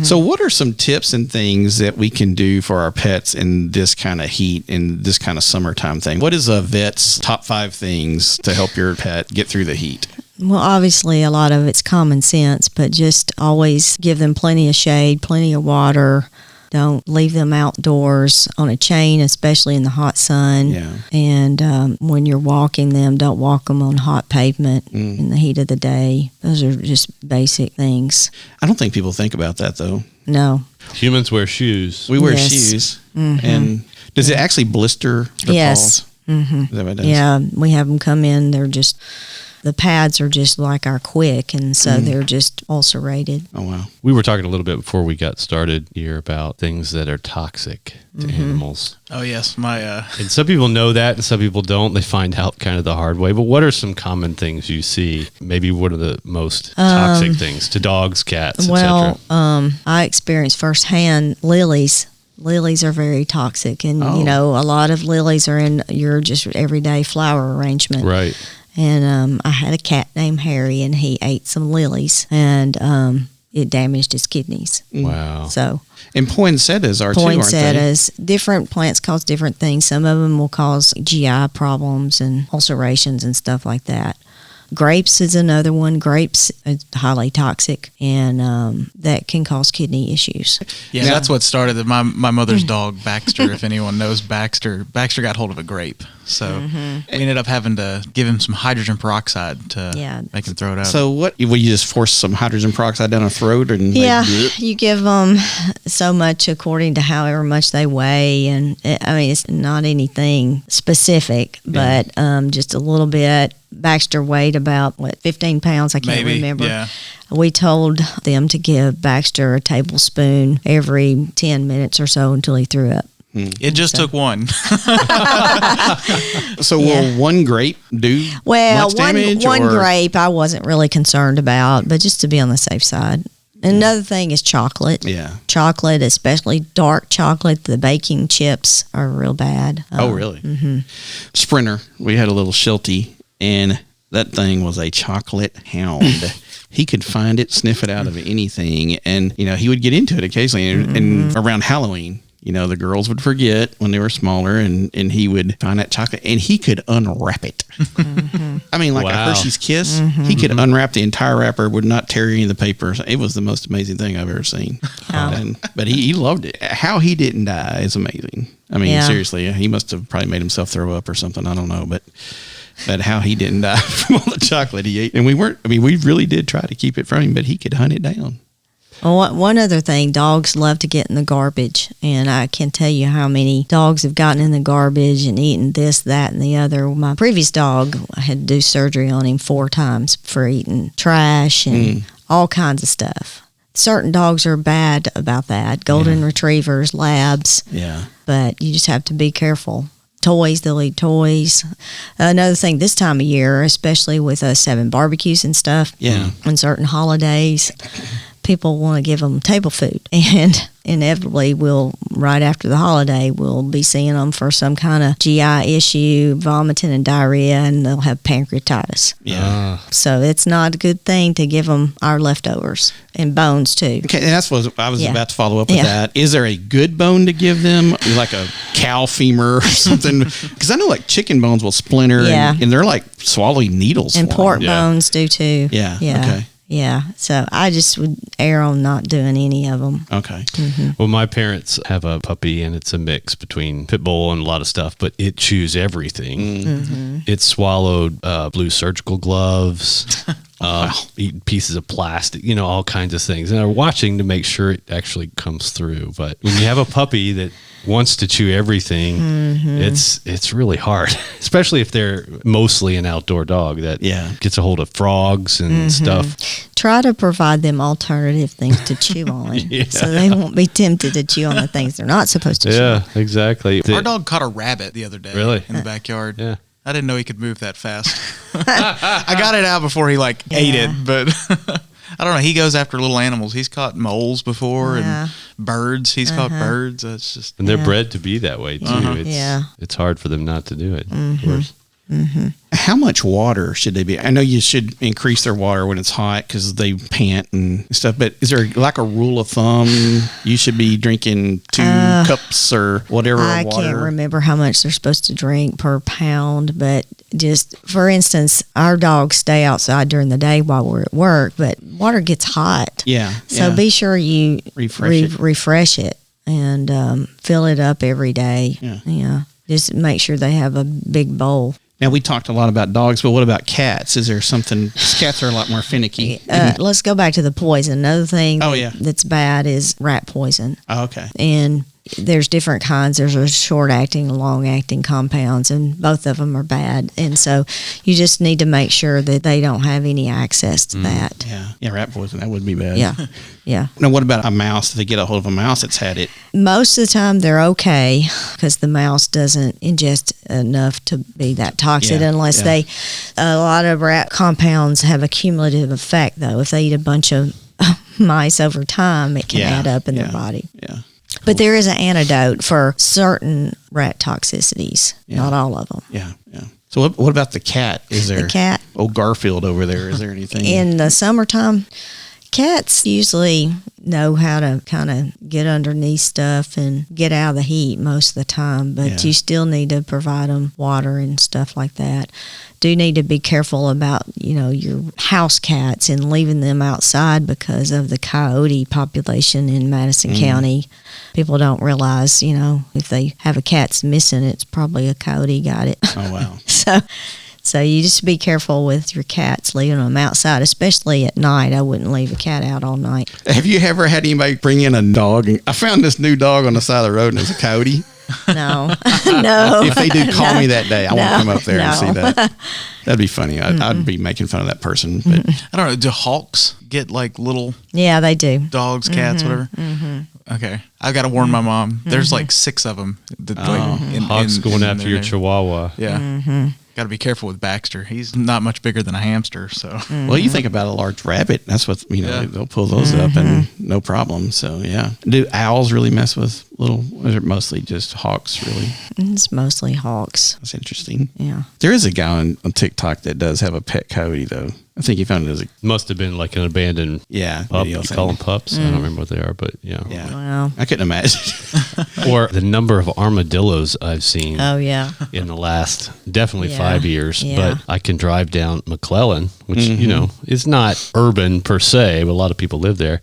[SPEAKER 1] So what are some tips and things that we can do for our pets in this kind of heat, in this kind of summertime thing? What is a vet's top 5 things to help your pet get through the heat?
[SPEAKER 2] Well, obviously, a lot of it's common sense, but just always give them plenty of shade, plenty of water. Don't leave them outdoors on a chain, especially in the hot sun.
[SPEAKER 1] Yeah.
[SPEAKER 2] And when you're walking them, don't walk them on hot pavement in the heat of the day. Those are just basic things.
[SPEAKER 1] I don't think people think about that, though.
[SPEAKER 2] No.
[SPEAKER 4] Humans wear shoes.
[SPEAKER 1] We wear
[SPEAKER 2] Yes.
[SPEAKER 1] shoes, and does it actually blister the
[SPEAKER 2] Yes.
[SPEAKER 1] paws? Is that what it does?
[SPEAKER 2] Yeah, we have them come in. They're just, the pads are just like our quick, and so they're just ulcerated.
[SPEAKER 1] Oh, wow.
[SPEAKER 4] We were talking a little bit before we got started here about things that are toxic to animals.
[SPEAKER 3] Oh yes, my
[SPEAKER 4] And some people know that and some people don't. They find out kind of the hard way. But what are some common things you see? Maybe what are the most toxic things to dogs, cats,
[SPEAKER 2] Well,
[SPEAKER 4] etc.?
[SPEAKER 2] I experienced firsthand lilies. Lilies are very toxic, and
[SPEAKER 1] Oh.
[SPEAKER 2] you know, a lot of lilies are in your just everyday flower arrangement.
[SPEAKER 4] Right.
[SPEAKER 2] And I had a cat named Harry, and he ate some lilies, and it damaged his kidneys.
[SPEAKER 4] Wow.
[SPEAKER 2] So
[SPEAKER 1] And poinsettias are too, aren't they?
[SPEAKER 2] poinsettias, different plants cause different things. Some of them will cause GI problems and ulcerations and stuff like that. Grapes is another one. Grapes is highly toxic, and that can cause kidney issues.
[SPEAKER 3] yeah, that's what started it. My mother's dog Baxter. If anyone knows Baxter got hold of a grape, so we ended up having to give him some hydrogen peroxide to
[SPEAKER 2] Yeah.
[SPEAKER 3] make him throw it out.
[SPEAKER 1] So what? Will you just force some hydrogen peroxide down a throat and
[SPEAKER 2] Yeah,
[SPEAKER 1] like,
[SPEAKER 2] you give them so much according to however much they weigh, and I mean it's not anything specific, but just a little bit. Baxter weighed about 15 pounds. I can't
[SPEAKER 3] Maybe,
[SPEAKER 2] remember.
[SPEAKER 3] yeah.
[SPEAKER 2] We told them to give Baxter a tablespoon every 10 minutes or so until he threw up.
[SPEAKER 3] It just took one.
[SPEAKER 1] So
[SPEAKER 2] Yeah.
[SPEAKER 1] will one grape do
[SPEAKER 2] Well,
[SPEAKER 1] much damage?
[SPEAKER 2] one
[SPEAKER 1] or-
[SPEAKER 2] grape I wasn't really concerned about, but just to be on the safe side. Another thing is chocolate.
[SPEAKER 1] Yeah.
[SPEAKER 2] Chocolate, especially dark chocolate, the baking chips are real bad.
[SPEAKER 1] Oh, really? Mm-hmm. Sprinter, we had a little Sheltie, and that thing was a chocolate hound. He could find it, sniff it out of anything, and he would get into it occasionally. And around Halloween, the girls would forget when they were smaller, and he would find that chocolate, and he could unwrap it. I mean, like a Hershey's Kiss, he could unwrap the entire wrapper, would not tear any of the papers. It was the most amazing thing I've ever seen. But he loved it. How he didn't die is amazing. I mean, seriously, he must have probably made himself throw up or something. I don't know, but how he didn't die from all the chocolate he ate. And we really did try to keep it from him, but he could hunt it down.
[SPEAKER 2] Well, one other thing, dogs love to get in the garbage, and I can tell you how many dogs have gotten in the garbage and eaten this, that, and the other. My previous dog, I had to do surgery on him 4 times for eating trash and all kinds of stuff. Certain dogs are bad about that, golden retrievers, labs, but you just have to be careful. Toys, they'll eat toys. Another thing this time of year, especially with us having barbecues and stuff, on certain holidays, people want to give them table food, and inevitably right after the holiday, we'll be seeing them for some kind of GI issue, vomiting and diarrhea, and they'll have pancreatitis. So it's not a good thing to give them our leftovers and bones too.
[SPEAKER 1] Okay, and that's what I was about to follow up with that. Is there a good bone to give them, like a cow femur or something? Because I know like chicken bones will splinter, and they're like swallowing needles.
[SPEAKER 2] And pork bones do too.
[SPEAKER 1] Yeah. Okay.
[SPEAKER 2] Yeah, so I just would err on not doing any of them.
[SPEAKER 1] Okay.
[SPEAKER 4] Well, my parents have a puppy, and it's a mix between pit bull and a lot of stuff, but it chews everything. It swallowed blue surgical gloves, eating pieces of plastic, all kinds of things. And they're watching to make sure it actually comes through. But when you have a puppy that wants to chew everything, it's really hard, especially if they're mostly an outdoor dog that gets a hold of frogs and stuff.
[SPEAKER 2] Try to provide them alternative things to chew on so they won't be tempted to chew on the things they're not supposed to chew on.
[SPEAKER 4] Yeah, exactly.
[SPEAKER 3] Our dog caught a rabbit the other day in the backyard.
[SPEAKER 4] Yeah.
[SPEAKER 3] I didn't know he could move that fast. I got it out before he ate it, but I don't know. He goes after little animals. He's caught moles before and birds. He's caught birds. That's just,
[SPEAKER 4] and they're bred to be that way too. It's hard for them not to do it. Of course.
[SPEAKER 1] How much water should they be? I know you should increase their water when it's hot because they pant and stuff, but is there like a rule of thumb? You should be drinking 2 cups or whatever
[SPEAKER 2] I
[SPEAKER 1] of water.
[SPEAKER 2] can't remember how much they're supposed to drink per pound, but just for instance, our dogs stay outside during the day while we're at work, but water gets hot. So be sure you refresh it and fill it up every day. Just make sure they have a big bowl.
[SPEAKER 1] Now, we talked a lot about dogs, but what about cats? Is there something? Cats are a lot more finicky.
[SPEAKER 2] Let's go back to the poison. Another thing that's bad is rat poison.
[SPEAKER 1] Oh, okay.
[SPEAKER 2] And there's different kinds. There's a short-acting, long-acting compounds, and both of them are bad. And so you just need to make sure that they don't have any access to that.
[SPEAKER 1] Yeah, rat poison, that would be bad.
[SPEAKER 2] Yeah.
[SPEAKER 1] Now, what about a mouse? If they get a hold of a mouse that's had it?
[SPEAKER 2] Most of the time, they're okay because the mouse doesn't ingest enough to be that toxic unless a lot of rat compounds have a cumulative effect, though. If they eat a bunch of mice over time, it can add up in their body. But there is an antidote for certain rat toxicities, not all of them.
[SPEAKER 1] So what about the cat? Is there
[SPEAKER 2] the cat?
[SPEAKER 1] Old Garfield over there? Is there anything?
[SPEAKER 2] In the summertime, cats usually know how to kind of get underneath stuff and get out of the heat most of the time, but you still need to provide them water and stuff like that. Do need to be careful about, your house cats and leaving them outside because of the coyote population in Madison County. People don't realize, if they have a cat's missing, it's probably a coyote got it.
[SPEAKER 1] Oh, wow.
[SPEAKER 2] So you just be careful with your cats, leaving them outside, especially at night. I wouldn't leave a cat out all night.
[SPEAKER 1] Have you ever had anybody bring in a dog? I found this new dog on the side of the road, and it's a coyote.
[SPEAKER 2] No. No.
[SPEAKER 1] If they do call me that day, I want to come up there and see that. That'd be funny. I'd be making fun of that person. But
[SPEAKER 3] I don't know. Do hawks get like little?
[SPEAKER 2] Yeah, they do.
[SPEAKER 3] Dogs, cats, whatever. Okay, I've got to warn my mom. There's like 6 of them.
[SPEAKER 4] Hawks going after your chihuahua.
[SPEAKER 3] Yeah. Got to be careful with Baxter. He's not much bigger than a hamster. So,
[SPEAKER 1] Well, you think about a large rabbit. That's what, they'll pull those up and no problem. So, yeah. Do owls really mess with little, or is it mostly just hawks, really?
[SPEAKER 2] It's mostly hawks.
[SPEAKER 1] That's interesting.
[SPEAKER 2] Yeah.
[SPEAKER 1] There is a guy on TikTok that does have a pet coyote, though. I think he found it as a
[SPEAKER 4] Must have been like an abandoned pup.
[SPEAKER 1] video
[SPEAKER 4] You
[SPEAKER 1] thing.
[SPEAKER 4] call them pups? I don't remember what they are, but yeah.
[SPEAKER 1] Yeah.
[SPEAKER 2] Wow.
[SPEAKER 1] I couldn't imagine.
[SPEAKER 4] Or the number of armadillos I've seen
[SPEAKER 2] Oh, yeah.
[SPEAKER 4] in the last definitely
[SPEAKER 2] Yeah.
[SPEAKER 4] 5 years.
[SPEAKER 2] Yeah.
[SPEAKER 4] But I can drive down McClellan, which, is not urban per se, but a lot of people live there.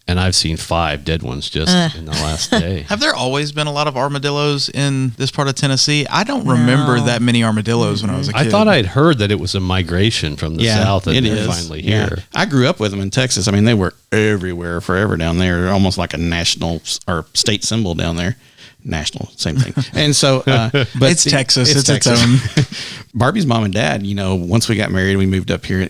[SPEAKER 4] And I've seen 5 dead ones just in the last day.
[SPEAKER 3] have there always been a lot of armadillos in this part of Tennessee? I don't remember that many armadillos when I was a kid.
[SPEAKER 4] I thought I'd heard that it was a migration from the south and
[SPEAKER 1] it
[SPEAKER 4] they're
[SPEAKER 1] is.
[SPEAKER 4] finally
[SPEAKER 1] Yeah.
[SPEAKER 4] here.
[SPEAKER 1] I grew up with them in Texas. I mean, they were everywhere forever down there. They're almost like a national or state symbol down there. National, same thing. And so, but
[SPEAKER 3] It's Texas. It's its own.
[SPEAKER 1] Barbie's mom and dad, once we got married, we moved up here.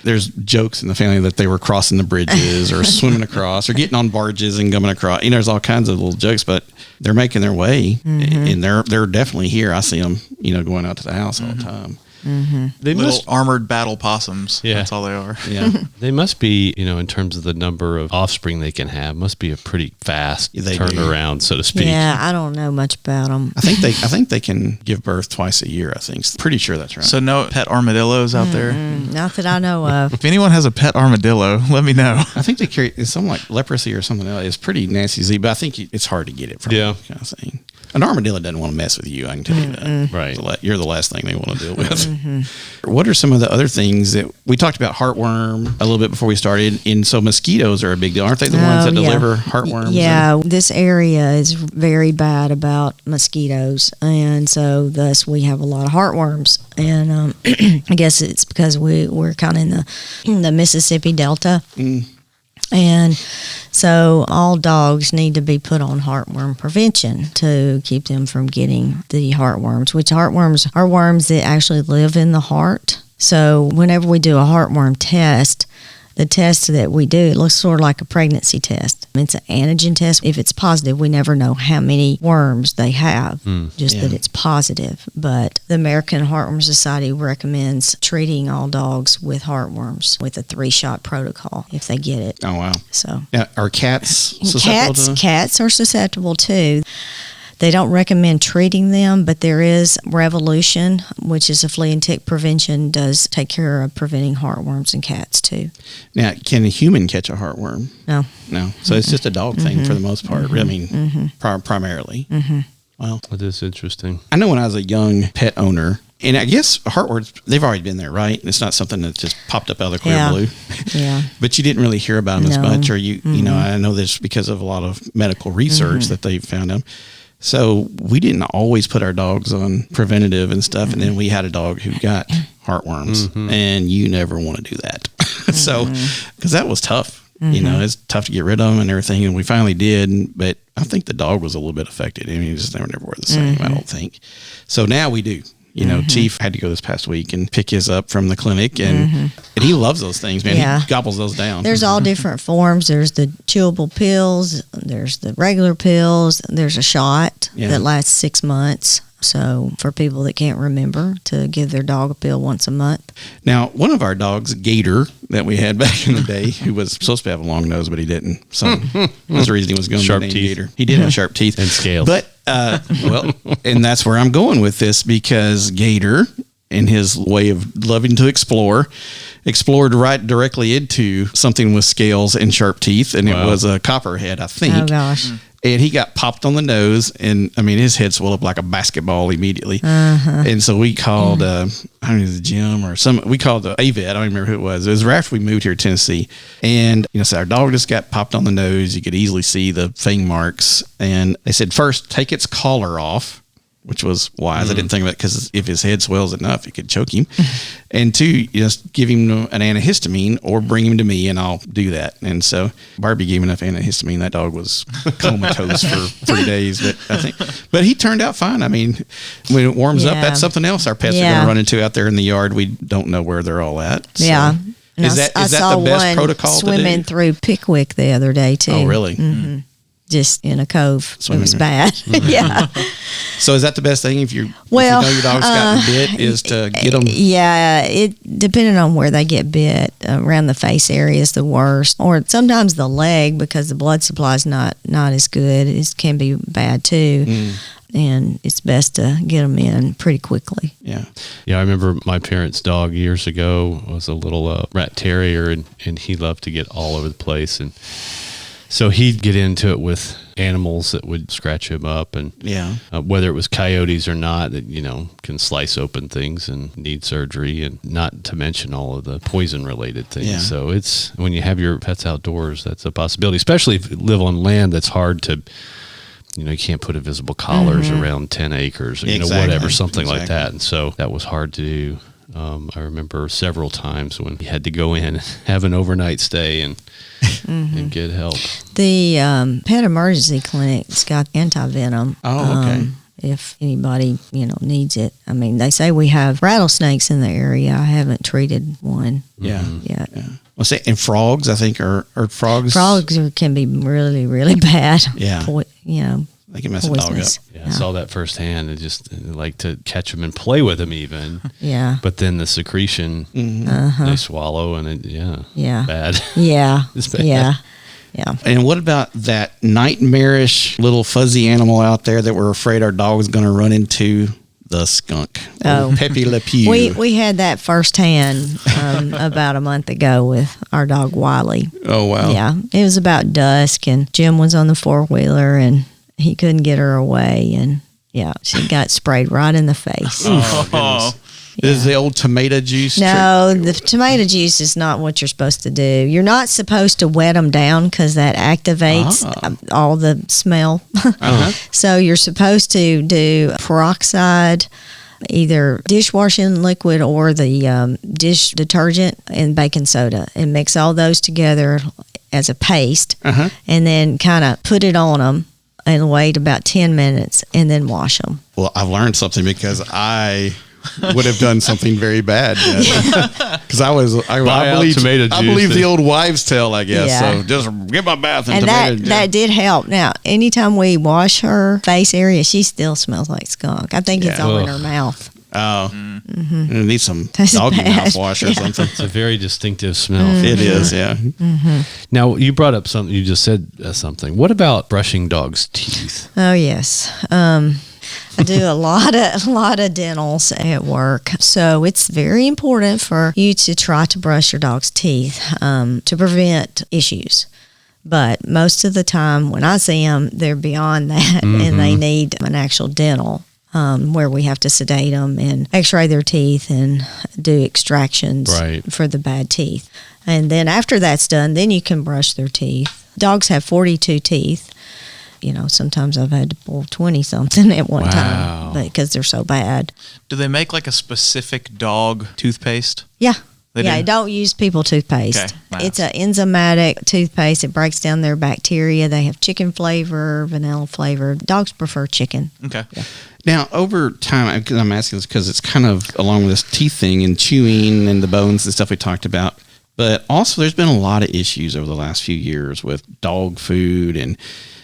[SPEAKER 1] There's jokes in the family that they were crossing the bridges or swimming across or getting on barges and coming across. There's all kinds of little jokes, but they're making their way and they're definitely here. I see them, going out to the house all the time.
[SPEAKER 4] They
[SPEAKER 3] Little
[SPEAKER 4] must,
[SPEAKER 3] armored battle possums.
[SPEAKER 4] Yeah.
[SPEAKER 3] That's all they are.
[SPEAKER 1] Yeah.
[SPEAKER 4] they must be, in terms of the number of offspring they can have, must be a pretty fast
[SPEAKER 1] They do.
[SPEAKER 4] turnaround, so to speak.
[SPEAKER 2] Yeah, I don't know much about them.
[SPEAKER 1] I think they can give birth twice a year. I think. Pretty sure that's right.
[SPEAKER 3] So no pet armadillos out there?
[SPEAKER 2] Not that I know of.
[SPEAKER 3] If anyone has a pet armadillo, let me know.
[SPEAKER 1] I think they carry it's something like leprosy or something else. It's pretty nasty disease, but I think it's hard to get it from.
[SPEAKER 4] Yeah.
[SPEAKER 1] Kind of thing. An armadillo doesn't want to mess with you. I can tell you that.
[SPEAKER 4] Right.
[SPEAKER 1] You're the last thing they want to deal with. What are some of the other things that we talked about? Heartworm a little bit before we started, and so mosquitoes are a big deal, aren't they? The ones that deliver heartworms.
[SPEAKER 2] Yeah, this area is very bad about mosquitoes, and so thus we have a lot of heartworms. And I guess it's because we're kind of in the Mississippi Delta. And so all dogs need to be put on heartworm prevention to keep them from getting the heartworms, which heartworms are worms that actually live in the heart. So whenever we do a heartworm test, the test that we do, it looks sort of like a pregnancy test. It's an antigen test. If it's positive, we never know how many worms they have, just that it's positive. But the American Heartworm Society recommends treating all dogs with heartworms with a 3-shot protocol if they get it.
[SPEAKER 1] Oh wow.
[SPEAKER 2] So
[SPEAKER 1] Now, are cats susceptible to?
[SPEAKER 2] Cats are susceptible too. They don't recommend treating them, but there is Revolution, which is a flea and tick prevention, does take care of preventing heartworms in cats too.
[SPEAKER 1] Now, can a human catch a heartworm?
[SPEAKER 2] No.
[SPEAKER 1] No. So it's just a dog thing for the most part. I mean, primarily. Well,
[SPEAKER 4] That is interesting.
[SPEAKER 1] I know when I was a young pet owner, and I guess heartworms, they've already been there, right? It's not something that just popped up out of the clear blue.
[SPEAKER 2] Yeah.
[SPEAKER 1] But you didn't really hear about them as
[SPEAKER 2] No.
[SPEAKER 1] much, or you know, I know this because of a lot of medical research that they found them. So we didn't always put our dogs on preventative and stuff. And then we had a dog who got heartworms, and you never want to do that. So, because that was tough. You know, it's tough to get rid of them and everything. And we finally did. But I think the dog was a little bit affected. I mean, they never were the same, I don't think. So now we do. You know, Chief had to go this past week and pick his up from the clinic, and he loves those things, man.
[SPEAKER 2] Yeah.
[SPEAKER 1] He gobbles those down.
[SPEAKER 2] There's all different forms. There's the chewable pills. There's the regular pills. There's a shot that lasts 6 months. So for people that can't remember, to give their dog a pill once a month.
[SPEAKER 1] Now, one of our dogs, Gator, that we had back in the day, who was supposed to have a long nose, but he didn't. So that's the reason he was going
[SPEAKER 4] Sharp
[SPEAKER 1] to be named
[SPEAKER 4] teeth.
[SPEAKER 1] Gator. He did have sharp teeth.
[SPEAKER 4] And scales.
[SPEAKER 1] But, well, and that's where I'm going with this, because Gator, in his way of loving to explore, explored right directly into something with scales and sharp teeth, and it was a copperhead, I think.
[SPEAKER 2] Oh, gosh.
[SPEAKER 1] And he got popped on the nose, and I mean, his head swelled up like a basketball immediately. And so we called, I don't know, the gym or some. We called a vet. I don't remember who it was. It was right after we moved here to Tennessee, and so our dog just got popped on the nose. You could easily see the fang marks, and they said first take its collar off, which was wise. I didn't think about it, because if his head swells enough, it could choke him. And 2, just give him an antihistamine or bring him to me, and I'll do that. And so Barbie gave enough antihistamine. That dog was comatose for 3 days. But he turned out fine. I mean, when it warms up, that's something else our pets are going to run into out there in the yard. We don't know where they're all at. So.
[SPEAKER 2] Yeah. And
[SPEAKER 1] Is that
[SPEAKER 2] I saw
[SPEAKER 1] the best
[SPEAKER 2] one
[SPEAKER 1] protocol to do?
[SPEAKER 2] swimming through Pickwick the other day, too.
[SPEAKER 1] Oh, really?
[SPEAKER 2] just in a cove.
[SPEAKER 1] Swimming
[SPEAKER 2] It was
[SPEAKER 1] there.
[SPEAKER 2] bad. Yeah.
[SPEAKER 1] So is that the best thing if you
[SPEAKER 2] Well,
[SPEAKER 1] know your dog's gotten bit is to get them?
[SPEAKER 2] Yeah, it depending on where they get bit, around the face area is the worst, or sometimes the leg because the blood supply is not as good. It can be bad too, and it's best to get them in pretty quickly.
[SPEAKER 1] Yeah.
[SPEAKER 4] Yeah, I remember my parents' dog years ago was a little rat terrier, and he loved to get all over the place. And so he'd get into it with animals that would scratch him up, and whether it was coyotes or not, that can slice open things and need surgery, and not to mention all of the poison-related things.
[SPEAKER 1] Yeah.
[SPEAKER 4] So it's when you have your pets outdoors, that's a possibility, especially if you live on land that's hard to. You can't put invisible collars around 10 acres, or, whatever, something like that. And so that was hard to do. I remember several times when we had to go in and have an overnight stay and get help.
[SPEAKER 2] The pet emergency clinic's got Antivenom.
[SPEAKER 1] Oh, okay.
[SPEAKER 2] If anybody, needs it. I mean, they say we have rattlesnakes in the area. I haven't treated one yet.
[SPEAKER 1] Yeah. Well, say, and frogs, I think, are frogs.
[SPEAKER 2] Frogs can be really, really bad.
[SPEAKER 1] Yeah. They can mess a dog up.
[SPEAKER 2] Poisonous.
[SPEAKER 4] Yeah, I saw that firsthand, and just like to catch them and play with them even.
[SPEAKER 2] Yeah.
[SPEAKER 4] But then the secretion they swallow, and bad.
[SPEAKER 2] Yeah.
[SPEAKER 4] It's bad.
[SPEAKER 2] Yeah.
[SPEAKER 1] And what about that nightmarish little fuzzy animal out there that we're afraid our dog is going to run into? The skunk.
[SPEAKER 2] Oh.
[SPEAKER 1] Pepe Le Pew.
[SPEAKER 2] We had that firsthand about a month ago with our dog Wiley.
[SPEAKER 1] Oh, wow.
[SPEAKER 2] Yeah. It was about dusk, and Jim was on the four-wheeler, and he couldn't get her away, and she got sprayed right in the face.
[SPEAKER 1] Oh, Is the old tomato juice
[SPEAKER 2] No, the tomato juice is not what you're supposed to do. You're not supposed to wet them down because that activates all the smell. So you're supposed to do peroxide, either dishwashing liquid or the dish detergent and baking soda, and mix all those together as a paste, and then kind of put it on them and wait about 10 minutes and then wash them.
[SPEAKER 1] Well, I've learned something because I would have done something very bad. Because I believe the old wives' tale, I guess.
[SPEAKER 2] Yeah.
[SPEAKER 1] So just get my bath in
[SPEAKER 2] And
[SPEAKER 1] tomato juice.
[SPEAKER 2] that did help. Now, anytime we wash her face area, she still smells like skunk. I think it's all in her mouth.
[SPEAKER 1] Oh. It needs some
[SPEAKER 2] That's
[SPEAKER 1] doggy
[SPEAKER 2] bad.
[SPEAKER 1] mouthwash or something.
[SPEAKER 4] It's a very distinctive smell.
[SPEAKER 1] It is, yeah.
[SPEAKER 4] Now, you brought up something, you just said something. What about brushing dogs' teeth?
[SPEAKER 2] Oh, yes. I do a lot of dentals at work, so it's very important for you to try to brush your dog's teeth to prevent issues. But most of the time when I see them, they're beyond that, and they need an actual dental where we have to sedate them and x-ray their teeth and do extractions for the bad teeth. And then after that's done, then you can brush their teeth. Dogs have 42 teeth. Sometimes I've had to pull 20-something at one time because they're so bad.
[SPEAKER 3] Do they make like a specific dog toothpaste?
[SPEAKER 2] Yeah.
[SPEAKER 3] They
[SPEAKER 2] Yeah,
[SPEAKER 3] do?
[SPEAKER 2] don't use people toothpaste.
[SPEAKER 3] Okay.
[SPEAKER 2] It's an enzymatic toothpaste. It breaks down their bacteria. They have chicken flavor, vanilla flavor. Dogs prefer chicken.
[SPEAKER 3] Okay.
[SPEAKER 2] Yeah.
[SPEAKER 1] Now, over time, because I'm asking this because it's kind of along with this teeth thing and chewing and the bones and stuff we talked about. But also, there's been a lot of issues over the last few years with dog food and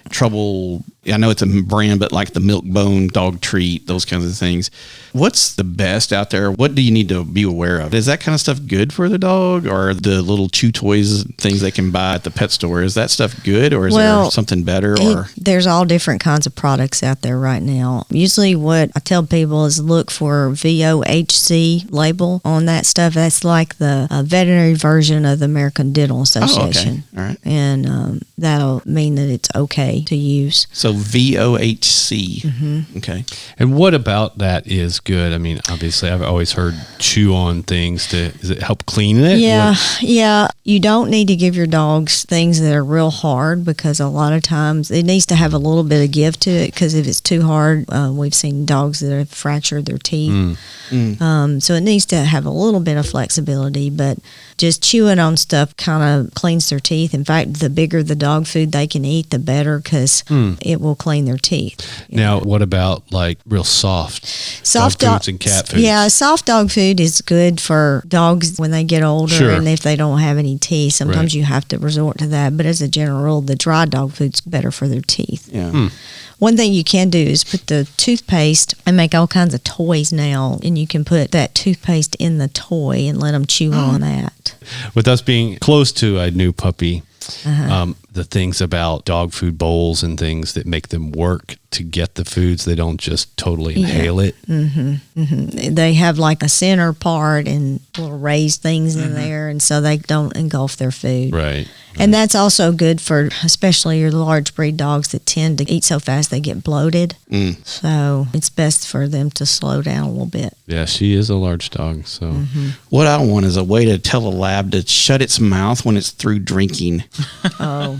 [SPEAKER 1] trouble. I know it's a brand, but like the milk bone dog treat, those kinds of things. What's the best out there? What do you need to be aware of? Is that kind of stuff good for the dog, or the little chew toys things they can buy at the pet store? Is that stuff good, or is there something better? Or
[SPEAKER 2] there's all different kinds of products out there right now. Usually what I tell people is look for VOHC label on that stuff. That's like the veterinary version of the American Dental Association.
[SPEAKER 1] Oh, okay. All right.
[SPEAKER 2] And that'll mean that it's okay to use.
[SPEAKER 1] So VOHC. Okay.
[SPEAKER 4] And what about that is good? I mean, obviously, I've always heard chew on things does it help clean it?
[SPEAKER 2] Yeah. You don't need to give your dogs things that are real hard because a lot of times it needs to have a little bit of give to it because if it's too hard, we've seen dogs that have fractured their teeth. So it needs to have a little bit of flexibility, but just chewing on stuff kind of cleans their teeth. In fact, the bigger the dog food they can eat, the better because it will clean their teeth.
[SPEAKER 4] Now, what about like real soft dog foods and cat foods?
[SPEAKER 2] Yeah, soft dog food is good for dogs when they get older,
[SPEAKER 4] Sure.
[SPEAKER 2] and if they don't have any teeth. Sometimes you have to resort to that, but as a general rule, the dry dog food's better for their teeth.
[SPEAKER 1] Yeah.
[SPEAKER 2] One thing you can do is put the toothpaste and make all kinds of toys now, and you can put that toothpaste in the toy and let them chew on that.
[SPEAKER 4] With us being close to a new puppy, the things about dog food bowls and things that make them work to get the foods, they don't just totally inhale it.
[SPEAKER 2] They have like a center part and little raised things in there, and so they don't engulf their food.
[SPEAKER 4] Right.
[SPEAKER 2] And that's also good for especially your large breed dogs that tend to eat so fast they get bloated. So it's best for them to slow down a little bit.
[SPEAKER 4] Yeah, she is a large dog. So
[SPEAKER 1] What I want is a way to tell a lab to shut its mouth when it's through drinking.
[SPEAKER 2] Oh,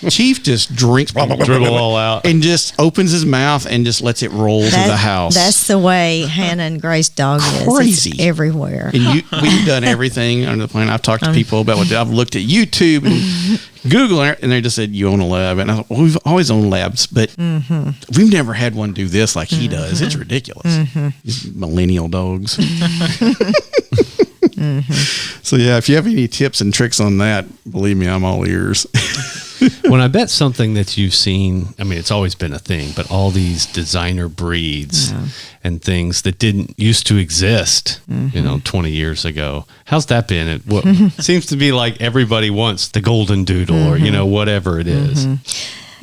[SPEAKER 1] Chief just drinks
[SPEAKER 4] dribble all out.
[SPEAKER 1] and just opens his mouth and just lets it roll through the house.
[SPEAKER 2] That's the way Hannah and Grace dog is.
[SPEAKER 1] Crazy.
[SPEAKER 2] It's everywhere.
[SPEAKER 1] And we've done everything under the planet. I've talked to people about what I've looked at YouTube and Google, and they just said, you own a lab. And I thought, well, we've always owned labs, but we've never had one do this like he does. It's ridiculous. These millennial dogs. So, yeah, if you have any tips and tricks on that, believe me, I'm all ears.
[SPEAKER 4] When I bet something that you've seen, I mean, it's always been a thing, but all these designer breeds and things that didn't used to exist, 20 years ago. How's that been? It seems to be like everybody wants the golden doodle or, whatever it is.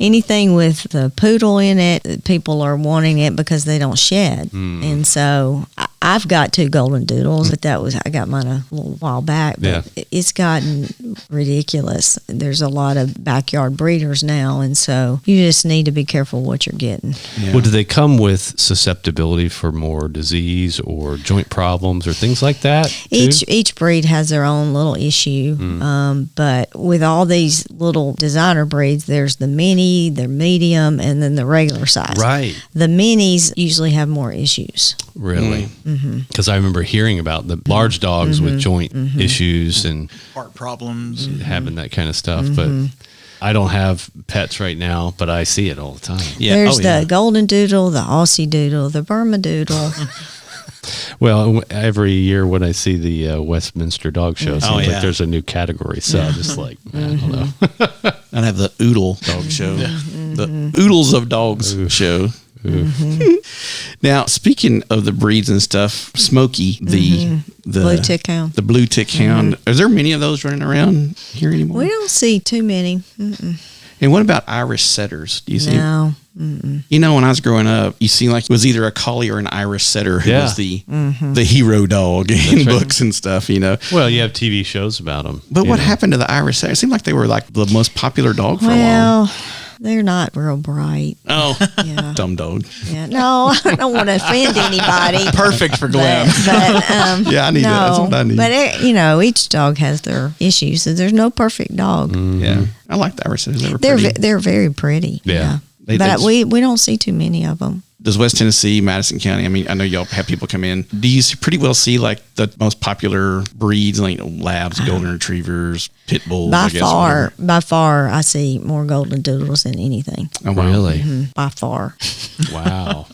[SPEAKER 2] Anything with the poodle in it, people are wanting it because they don't shed. And so I've got 2 golden doodles, but I got mine a little while back, but it's gotten ridiculous. There's a lot of backyard breeders now, and so you just need to be careful what you're getting.
[SPEAKER 1] Yeah.
[SPEAKER 4] Well, do they come with susceptibility for more disease or joint problems or things like that?
[SPEAKER 2] Each breed has their own little issue, but with all these little designer breeds, there's the mini, the medium, and then the regular size.
[SPEAKER 4] Right.
[SPEAKER 2] The minis usually have more issues.
[SPEAKER 4] Really? Because I remember hearing about the large dogs with joint issues and
[SPEAKER 3] Heart problems.
[SPEAKER 4] having that kind of stuff, but I don't have pets right now, but I see it all the time.
[SPEAKER 1] Yeah.
[SPEAKER 2] There's the golden doodle, the Aussie doodle, the Burma doodle.
[SPEAKER 4] Well, every year when I see the Westminster Dog Show, it seems like there's a new category. So I'm just like, I don't know.
[SPEAKER 1] I'd have the Oodle Dog Show. The Oodles of Dogs Show. Now, speaking of the breeds and stuff, Smokey, the
[SPEAKER 2] Blue tick hound.
[SPEAKER 1] the blue tick hound. Are there many of those running around here anymore?
[SPEAKER 2] We don't see too many.
[SPEAKER 1] And what about Irish setters? Do you see?
[SPEAKER 2] No.
[SPEAKER 1] You know, when I was growing up, you see like it was either a collie or an Irish setter who was the hero dog in books and stuff. You know.
[SPEAKER 4] Well, you have TV shows about them.
[SPEAKER 1] But what happened to the Irish setter? It seemed like they were like the most popular dog for a while.
[SPEAKER 2] Well, they're not real bright.
[SPEAKER 1] Oh,
[SPEAKER 2] Yeah.
[SPEAKER 1] dumb dog.
[SPEAKER 2] Yeah. No, I don't want to offend anybody.
[SPEAKER 3] Perfect for Glenn.
[SPEAKER 2] But
[SPEAKER 1] Yeah, I need that. That's what I need.
[SPEAKER 2] But each dog has their issues, so there's no perfect dog.
[SPEAKER 1] Yeah, I like the Irish setters. They were
[SPEAKER 2] They're
[SPEAKER 1] pretty.
[SPEAKER 2] they're very pretty.
[SPEAKER 4] Yeah.
[SPEAKER 2] But we don't see too many of them.
[SPEAKER 1] Does West Tennessee, Madison County? I mean, I know y'all have people come in. Do you pretty well see like the most popular breeds, like labs, golden retrievers, pit bulls?
[SPEAKER 2] By
[SPEAKER 1] I guess,
[SPEAKER 2] by far, I see more golden doodles than anything.
[SPEAKER 1] Oh, wow.
[SPEAKER 4] Really?
[SPEAKER 2] By far,
[SPEAKER 4] Wow.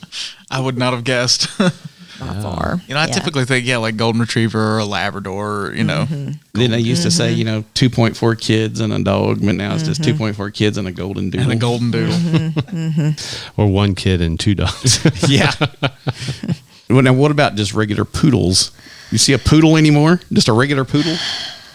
[SPEAKER 3] I would not have guessed.
[SPEAKER 2] by far.
[SPEAKER 3] I typically think, like golden retriever or a Labrador,
[SPEAKER 1] Then they used to say, 2.4 kids and a dog, but now it's just 2.4 kids and a golden doodle.
[SPEAKER 3] and a golden doodle.
[SPEAKER 4] Or 1 kid and 2 dogs.
[SPEAKER 1] Yeah. Well, now, what about just regular poodles? You see a poodle anymore? Just a regular poodle?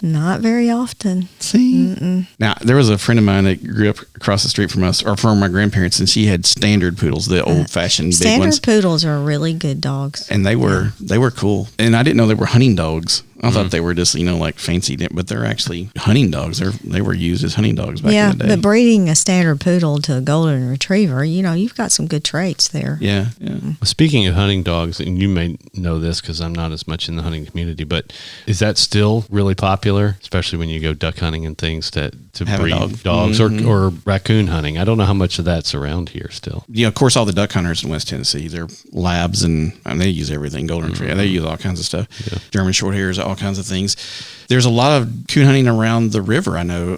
[SPEAKER 2] Not very often.
[SPEAKER 1] See? Now, there was a friend of mine that grew up across the street from us, or from my grandparents, and she had standard poodles, the old-fashioned big
[SPEAKER 2] Standard
[SPEAKER 1] ones.
[SPEAKER 2] poodles are really good dogs.
[SPEAKER 1] And they were cool. And I didn't know they were hunting dogs. I thought they were just, like fancy, but they're actually hunting dogs. They were used as hunting dogs back in the day.
[SPEAKER 2] But breeding a standard poodle to a golden retriever, you've got some good traits there.
[SPEAKER 1] Yeah.
[SPEAKER 4] Speaking of hunting dogs, and you may know this because I'm not as much in the hunting community, but is that still really popular, especially when you go duck hunting and things to
[SPEAKER 1] Have a
[SPEAKER 4] breed
[SPEAKER 1] dog.
[SPEAKER 4] dogs or raccoon hunting? I don't know how much of that's around here still.
[SPEAKER 1] Of course, all the duck hunters in West Tennessee, they're labs and they use everything, golden retriever. They use all kinds of stuff.
[SPEAKER 4] Yeah.
[SPEAKER 1] German Shorthairs, all kinds of things. There's a lot of coon hunting around the river. I know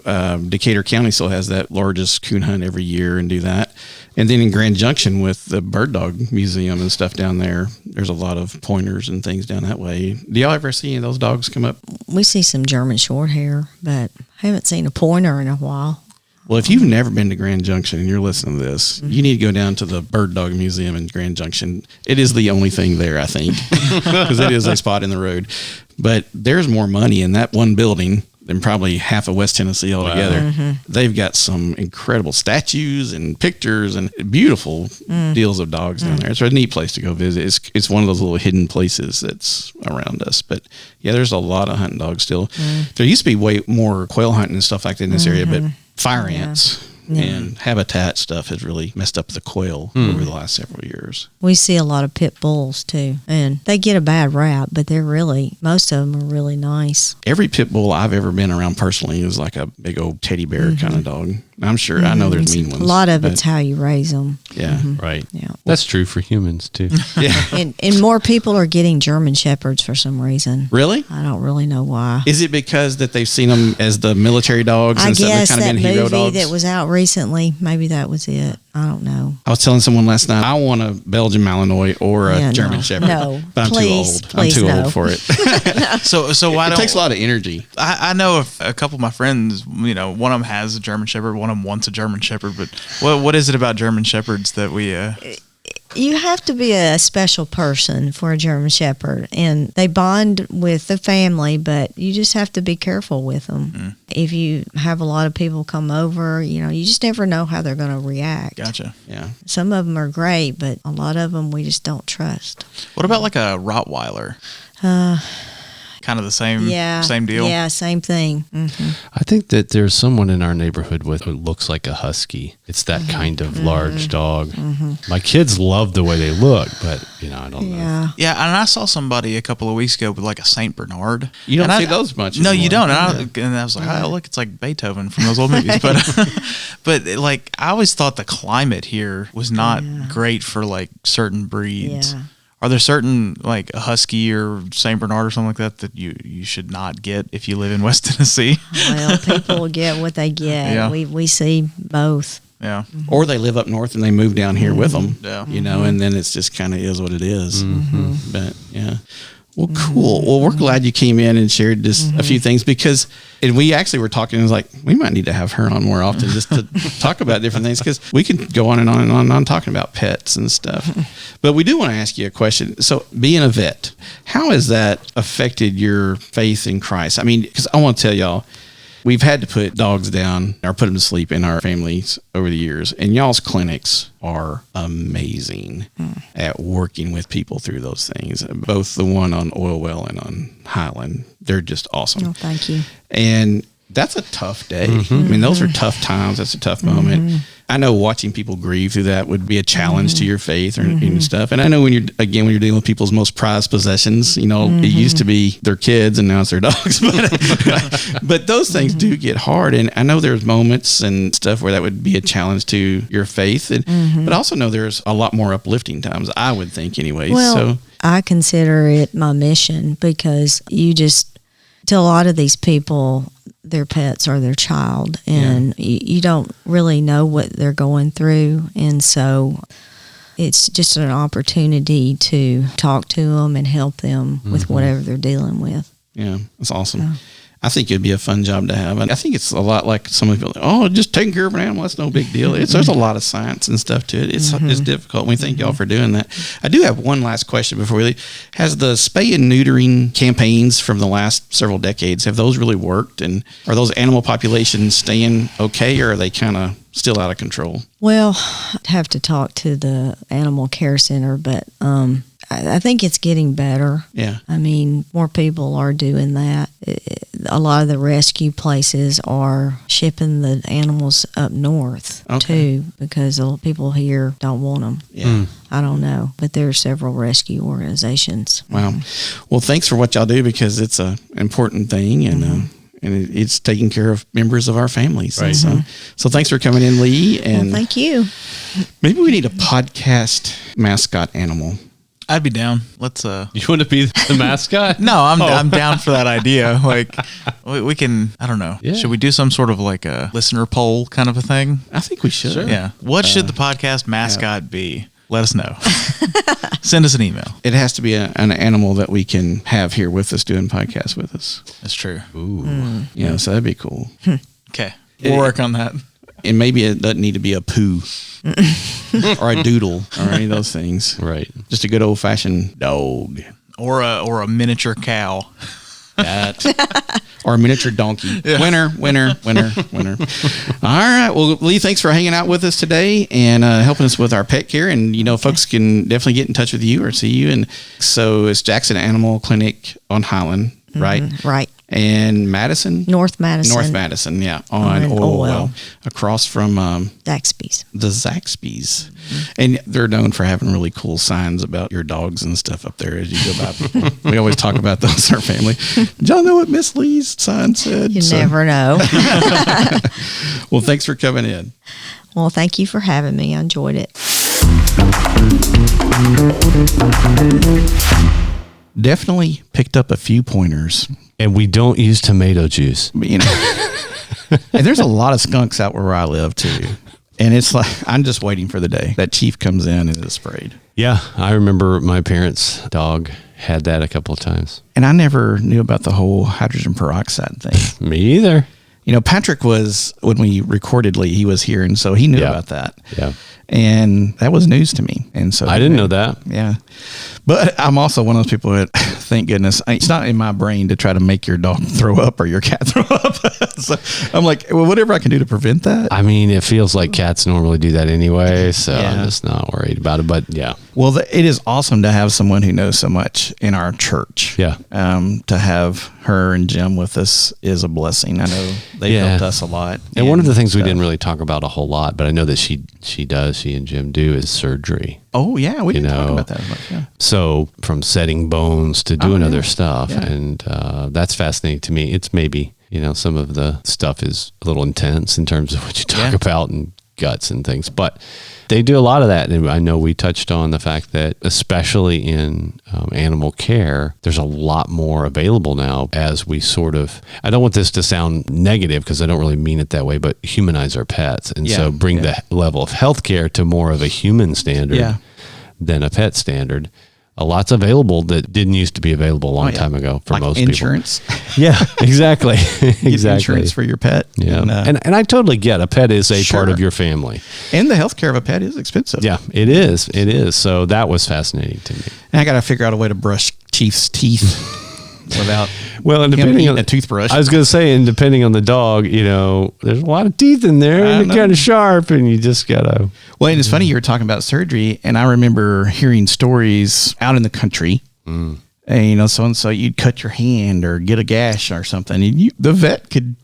[SPEAKER 1] Decatur County still has that largest coon hunt every year and do that. And then in Grand Junction with the Bird Dog Museum and stuff down there, there's a lot of pointers and things down that way. Do y'all ever see any of those dogs come up?
[SPEAKER 2] We see some German Shorthair, but I haven't seen a pointer in a while.
[SPEAKER 1] Well, if you've never been to Grand Junction and you're listening to this, you need to go down to the Bird Dog Museum in Grand Junction. It is the only thing there, I think, because it is a spot in the road. But there's more money in that one building than probably half of West Tennessee altogether. Wow. They've got some incredible statues and pictures and beautiful deals of dogs down there. It's a neat place to go visit. It's one of those little hidden places that's around us. But yeah, there's a lot of hunting dogs still. There used to be way more quail hunting and stuff like that in this area, but fire ants and habitat stuff has really messed up the quail over the last several years.
[SPEAKER 2] We see a lot of pit bulls too, and they get a bad rap, but most of them are really nice.
[SPEAKER 1] Every pit bull I've ever been around personally is like a big old teddy bear kind of dog. I'm sure, I know there's mean ones.
[SPEAKER 2] A lot of it's how you raise them.
[SPEAKER 1] Yeah.
[SPEAKER 4] Right.
[SPEAKER 2] Yeah.
[SPEAKER 4] That's true for humans too.
[SPEAKER 1] Yeah.
[SPEAKER 2] And more people are getting German Shepherds for some reason.
[SPEAKER 1] Really?
[SPEAKER 2] I don't really know why.
[SPEAKER 1] Is it because that they've seen them as the military dogs?
[SPEAKER 2] I
[SPEAKER 1] and
[SPEAKER 2] guess
[SPEAKER 1] kind of
[SPEAKER 2] that
[SPEAKER 1] been hero
[SPEAKER 2] movie
[SPEAKER 1] dogs?
[SPEAKER 2] that was out recently, maybe that was it. I don't know.
[SPEAKER 1] I was telling someone last night, I want a Belgian Malinois or a German Shepherd.
[SPEAKER 2] No,
[SPEAKER 1] but I'm
[SPEAKER 2] please,
[SPEAKER 1] too old. I'm too old for it.
[SPEAKER 3] So why don't...
[SPEAKER 1] It takes a lot of energy.
[SPEAKER 3] I know of a couple of my friends, one of them has a German Shepherd, one of them wants a German Shepherd, but what is it about German Shepherds that we...
[SPEAKER 2] You have to be a special person for a German Shepherd, and they bond with the family, but you just have to be careful with them. If you have a lot of people come over, you just never know how they're going to react.
[SPEAKER 3] Gotcha.
[SPEAKER 1] Yeah.
[SPEAKER 2] Some of them are great, but a lot of them we just don't trust.
[SPEAKER 3] What about like a Rottweiler? Kind of the same deal?
[SPEAKER 2] Yeah, same thing.
[SPEAKER 4] I think that there's someone in our neighborhood with what looks like a husky. It's that kind of large dog. My kids love the way they look, but I don't know.
[SPEAKER 3] Yeah, and I saw somebody a couple of weeks ago with like a Saint Bernard.
[SPEAKER 1] You don't see those much
[SPEAKER 3] No,
[SPEAKER 1] anymore.
[SPEAKER 3] you don't. And I was like, oh, look, it's like Beethoven from those old movies. But like, I always thought the climate here was not great for like certain breeds.
[SPEAKER 2] Yeah.
[SPEAKER 3] Are there certain, like a husky or Saint Bernard or something like that you should not get if you live in West Tennessee?
[SPEAKER 2] Well, people get what they get.
[SPEAKER 3] Yeah.
[SPEAKER 2] We see both.
[SPEAKER 3] Yeah.
[SPEAKER 1] Or they live up north and they move down here with them.
[SPEAKER 3] Yeah.
[SPEAKER 1] And then it's just kind of is what it is. But yeah. Well, cool. Well, we're glad you came in and shared just a few things and we actually were talking, it was like, we might need to have her on more often just to talk about different things because we can go on and on and on and on talking about pets and stuff. But we do want to ask you a question. So being a vet, how has that affected your faith in Christ? I mean, because I want to tell y'all, we've had to put dogs down or put them to sleep in our families over the years. And y'all's clinics are amazing at working with people through those things. Both the one on Oil Well and on Highland. They're just awesome.
[SPEAKER 2] Oh, thank you.
[SPEAKER 1] And that's a tough day. I mean, those are tough times. That's a tough moment. I know watching people grieve through that would be a challenge to your faith and stuff. And I know when you're dealing with people's most prized possessions, it used to be their kids and now it's their dogs. But those things do get hard. And I know there's moments and stuff where that would be a challenge to your faith. But I also know there's a lot more uplifting times, I would think anyway.
[SPEAKER 2] Well, I consider it my mission because to a lot of these people, their pets are their child, and you don't really know what they're going through, and so it's just an opportunity to talk to them and help them with whatever they're dealing with.
[SPEAKER 1] Yeah, that's awesome. I think it'd be a fun job to have. And I think it's a lot like some people, just taking care of an animal, that's no big deal. There's a lot of science and stuff to it. It's difficult. We thank y'all for doing that. I do have one last question before we leave. Has the spay and neutering campaigns from the last several decades, have those really worked? And are those animal populations staying okay, or are they kind of still out of control?
[SPEAKER 2] Well, I'd have to talk to the animal care center, but I think it's getting better.
[SPEAKER 1] Yeah.
[SPEAKER 2] I mean, more people are doing that. A lot of the rescue places are shipping the animals up north, too, because the people here don't want them.
[SPEAKER 1] Yeah.
[SPEAKER 2] I don't know, but there are several rescue organizations.
[SPEAKER 1] Wow. Well, thanks for what y'all do, because it's an important thing, and it's taking care of members of our families.
[SPEAKER 4] Right.
[SPEAKER 1] So thanks for coming in, Lee. And
[SPEAKER 2] well, thank you.
[SPEAKER 1] maybe we need a podcast mascot animal.
[SPEAKER 3] I'd be down. Let's
[SPEAKER 4] You want to be the mascot?
[SPEAKER 3] No, I'm down for that idea. Like we can, I don't know.
[SPEAKER 4] Yeah.
[SPEAKER 3] Should we do some sort of like a listener poll kind of a thing?
[SPEAKER 1] I think we should.
[SPEAKER 4] Sure.
[SPEAKER 3] Yeah. What should the podcast mascot be? Let us know. Send us an email.
[SPEAKER 1] It has to be an animal that we can have here with us doing podcasts with us.
[SPEAKER 3] That's true.
[SPEAKER 4] Ooh.
[SPEAKER 1] So that'd be cool.
[SPEAKER 3] Okay. We'll work on that.
[SPEAKER 1] And maybe it doesn't need to be a poo or a doodle or any of those things.
[SPEAKER 4] Right.
[SPEAKER 1] Just a good old fashioned dog.
[SPEAKER 3] Or a miniature cow.
[SPEAKER 1] That. Or a miniature donkey. Yeah. Winner. All right. Well, Lee, thanks for hanging out with us today and helping us with our pet care. And, folks can definitely get in touch with you or see you. And so it's Jackson Animal Clinic on Highland, right?
[SPEAKER 2] Right.
[SPEAKER 1] And Madison?
[SPEAKER 2] North Madison.
[SPEAKER 1] Yeah. On Oil. Across from
[SPEAKER 2] Zaxby's.
[SPEAKER 1] The Zaxby's. And they're known for having really cool signs about your dogs and stuff up there as you go by people. We always talk about those in our family. Did y'all know what Miss Lee's sign said?
[SPEAKER 2] You never know.
[SPEAKER 1] Well, thanks for coming in.
[SPEAKER 2] Well, thank you for having me. I enjoyed it.
[SPEAKER 1] Definitely picked up a few pointers.
[SPEAKER 4] And we don't use tomato juice.
[SPEAKER 1] But, and there's a lot of skunks out where I live too. And it's like, I'm just waiting for the day that Chief comes in and is sprayed.
[SPEAKER 4] Yeah. I remember my parents' dog had that a couple of times.
[SPEAKER 1] And I never knew about the whole hydrogen peroxide thing.
[SPEAKER 4] Me either.
[SPEAKER 1] Patrick was, when we recorded Lee, he was here. And so he knew about that.
[SPEAKER 4] Yeah.
[SPEAKER 1] And that was news to me. And so
[SPEAKER 4] I didn't know that.
[SPEAKER 1] Yeah. But I'm also one of those people that, thank goodness, it's not in my brain to try to make your dog throw up or your cat throw up. So I'm like, well, whatever I can do to prevent that.
[SPEAKER 4] I mean, it feels like cats normally do that anyway. So I'm just not worried about it. But yeah.
[SPEAKER 1] Well, it is awesome to have someone who knows so much in our church.
[SPEAKER 4] Yeah.
[SPEAKER 1] To have her and Jim with us is a blessing. I know they helped us a lot.
[SPEAKER 4] And one of the things we didn't really talk about a whole lot, but I know that she and Jim do is surgery.
[SPEAKER 1] Oh, yeah. We didn't talk about that as much. Yeah.
[SPEAKER 4] So from setting bones to doing other stuff. Yeah. And that's fascinating to me. It's maybe, some of the stuff is a little intense in terms of what you talk about and guts and things, but they do a lot of that. And I know we touched on the fact that especially in animal care, there's a lot more available now as we I don't want this to sound negative because I don't really mean it that way, but humanize our pets. And so bring the level of healthcare to more of a human standard than a pet standard. A lot's available that didn't used to be available a long time ago for most
[SPEAKER 1] insurance.
[SPEAKER 4] People. Yeah, exactly. Exactly.
[SPEAKER 1] Insurance for your pet.
[SPEAKER 4] Yeah. And I totally get a pet is a part of your family.
[SPEAKER 1] And the healthcare of a pet is expensive.
[SPEAKER 4] Yeah, it is. It is. So that was fascinating to me.
[SPEAKER 1] And I got to figure out a way to brush Chief's teeth without
[SPEAKER 4] and depending on
[SPEAKER 1] a toothbrush.
[SPEAKER 4] I was going to say, and depending on the dog, there's a lot of teeth in there and they're kind of sharp and you just got to.
[SPEAKER 1] Well, and it's funny you were talking about surgery, and I remember hearing stories out in the country. And, so-and-so, you'd cut your hand or get a gash or something, and the vet could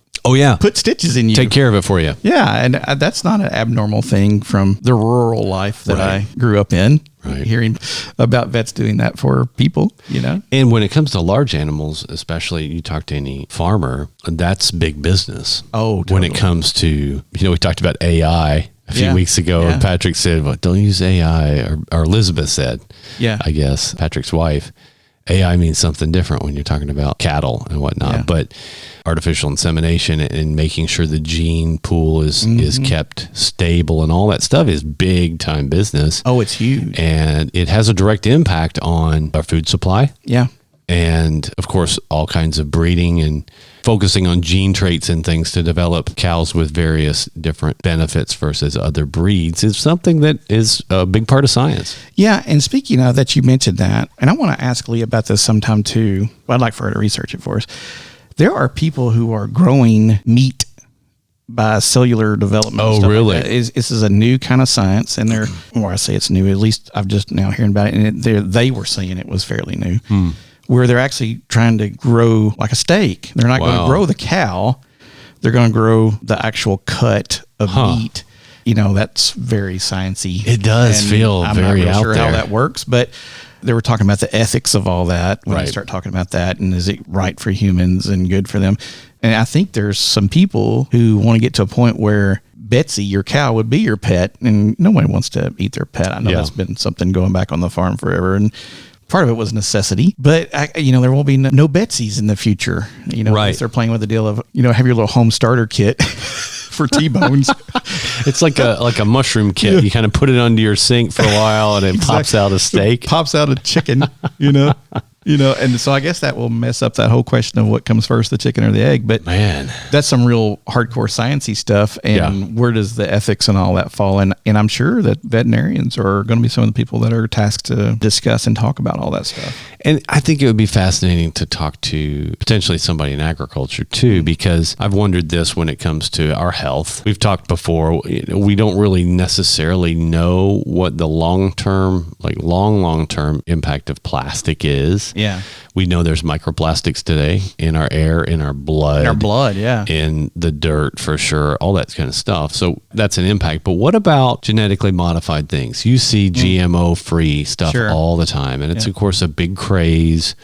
[SPEAKER 1] put stitches in you.
[SPEAKER 4] Take care of it for you.
[SPEAKER 1] Yeah, and that's not an abnormal thing from the rural life that I grew up in. Right. Hearing about vets doing that for people,
[SPEAKER 4] And when it comes to large animals, especially you talk to any farmer, that's big business.
[SPEAKER 1] Oh, totally.
[SPEAKER 4] When it comes to, we talked about AI a few weeks ago, and Patrick said, well, don't use AI, or Elizabeth said, I guess, Patrick's wife. AI means something different when you're talking about cattle and whatnot, but artificial insemination and making sure the gene pool is kept stable and all that stuff is big time business.
[SPEAKER 1] Oh, it's huge.
[SPEAKER 4] And it has a direct impact on our food supply.
[SPEAKER 1] Yeah.
[SPEAKER 4] And of course, all kinds of breeding and focusing on gene traits and things to develop cows with various different benefits versus other breeds is something that is a big part of science.
[SPEAKER 1] Yeah. And speaking of that, you mentioned that, and I want to ask Lee about this sometime too. Well, I'd like for her to research it for us. There are people who are growing meat by cellular development.
[SPEAKER 4] Oh, really?
[SPEAKER 1] Like this is a new kind of science, and I say it's new, at least I've just now hearing about it, and they were saying it was fairly new. Where they're actually trying to grow like a steak. They're not going to grow the cow. They're going to grow the actual cut of meat. That's very sciencey.
[SPEAKER 4] It does feel
[SPEAKER 1] I'm
[SPEAKER 4] very
[SPEAKER 1] not
[SPEAKER 4] out
[SPEAKER 1] sure
[SPEAKER 4] there.
[SPEAKER 1] how that works, but they were talking about the ethics of all that when they start talking about that, and is it right for humans and good for them? And I think there's some people who want to get to a point where Betsy, your cow, would be your pet, and nobody wants to eat their pet. I know that's been something going back on the farm forever, and part of it was necessity, but there will be no Betsy's in the future. Right? They're playing with the deal of have your little home starter kit for T-bones.
[SPEAKER 4] It's like a mushroom kit. Yeah. You kind of put it under your sink for a while, and it pops out a steak.
[SPEAKER 1] It pops out a chicken. And so I guess that will mess up that whole question of what comes first, the chicken or the egg. But man, that's some real hardcore sciencey stuff. And where does the ethics and all that fall? And I'm sure that veterinarians are going to be some of the people that are tasked to discuss and talk about all that stuff.
[SPEAKER 4] And I think it would be fascinating to talk to potentially somebody in agriculture too, because I've wondered this when it comes to our health. We've talked before, we don't really necessarily know what the long-term impact of plastic is.
[SPEAKER 1] Yeah.
[SPEAKER 4] We know there's microplastics today in our air, in our blood. In the dirt, for sure, all that kind of stuff. So that's an impact. But what about genetically modified things? You see GMO-free stuff all the time. And it's, of course, a big craze.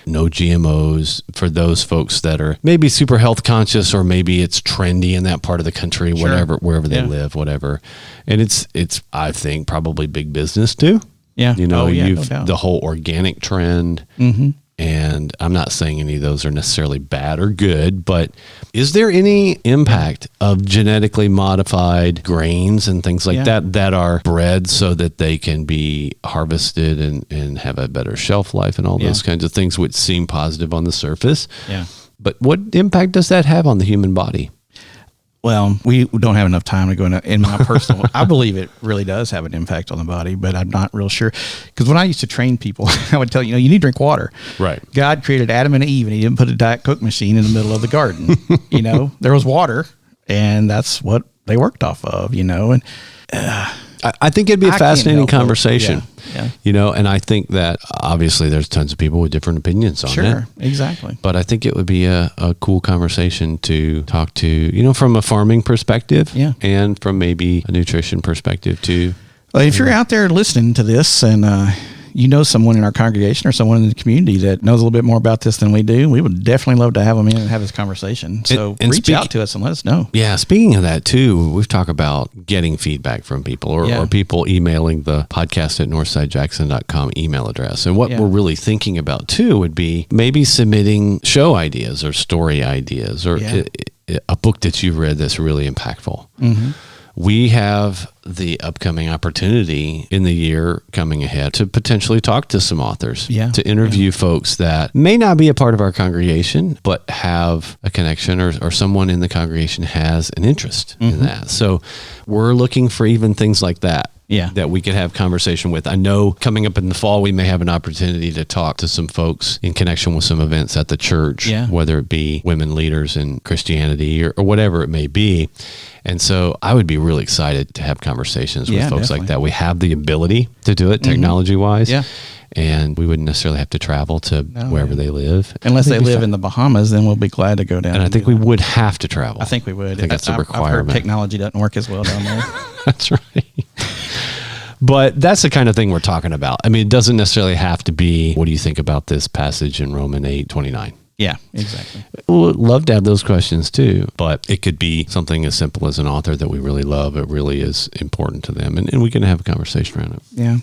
[SPEAKER 4] No GMOs for those folks that are maybe super health conscious, or maybe it's trendy in that part of the country, wherever they live, whatever. And it's I think probably big business too.
[SPEAKER 1] Yeah.
[SPEAKER 4] You've the whole organic trend. Mm-hmm. And I'm not saying any of those are necessarily bad or good, but is there any impact of genetically modified grains and things like that are bred so that they can be harvested and have a better shelf life and all those kinds of things, which seem positive on the surface?
[SPEAKER 1] Yeah.
[SPEAKER 4] But what impact does that have on the human body?
[SPEAKER 1] Well, we don't have enough time to go into in my personal. I believe it really does have an impact on the body, but I'm not real sure. Because when I used to train people, I would tell you need to drink water.
[SPEAKER 4] Right.
[SPEAKER 1] God created Adam and Eve, and He didn't put a Diet Coke machine in the middle of the garden. There was water, and that's what they worked off of. And
[SPEAKER 4] I think it'd be a fascinating conversation.
[SPEAKER 1] Yeah.
[SPEAKER 4] And I think that obviously there's tons of people with different opinions on it.
[SPEAKER 1] Sure, exactly.
[SPEAKER 4] But I think it would be a cool conversation to talk to, from a farming perspective and from maybe a nutrition perspective too.
[SPEAKER 1] Well, if you're out there listening to this and someone in our congregation or someone in the community that knows a little bit more about this than we do, we would definitely love to have them in and have this conversation. So reach out to us and let us know.
[SPEAKER 4] Yeah. Speaking of that too, we've talked about getting feedback from people or people emailing the podcast at northsidejackson.com email address. And what we're really thinking about too would be maybe submitting show ideas or story ideas or a book that you've read that's really impactful. Mm-hmm. We have the upcoming opportunity in the year coming ahead to potentially talk to some authors, to interview folks that may not be a part of our congregation, but have a connection or someone in the congregation has an interest in that. So we're looking for even things like that. That we could have conversation with. I know coming up in the fall, we may have an opportunity to talk to some folks in connection with some events at the church, whether it be women leaders in Christianity or whatever it may be. And so I would be really excited to have conversations with folks like that. We have the ability to do it technology-wise. And we wouldn't necessarily have to travel to wherever they live.
[SPEAKER 1] Unless they live in the Bahamas, then we'll be glad to go down.
[SPEAKER 4] And I think we would have to travel.
[SPEAKER 1] I think we would.
[SPEAKER 4] I think that's a requirement.
[SPEAKER 1] I've heard technology doesn't work as well down there.
[SPEAKER 4] That's right. But that's the kind of thing we're talking about. I mean, it doesn't necessarily have to be, what do you think about this passage in Romans 8:29?
[SPEAKER 1] Yeah, exactly.
[SPEAKER 4] We'd love to have those questions too, but it could be something as simple as an author that we really love. It really is important to them, and we can have a conversation around it.
[SPEAKER 1] Yeah.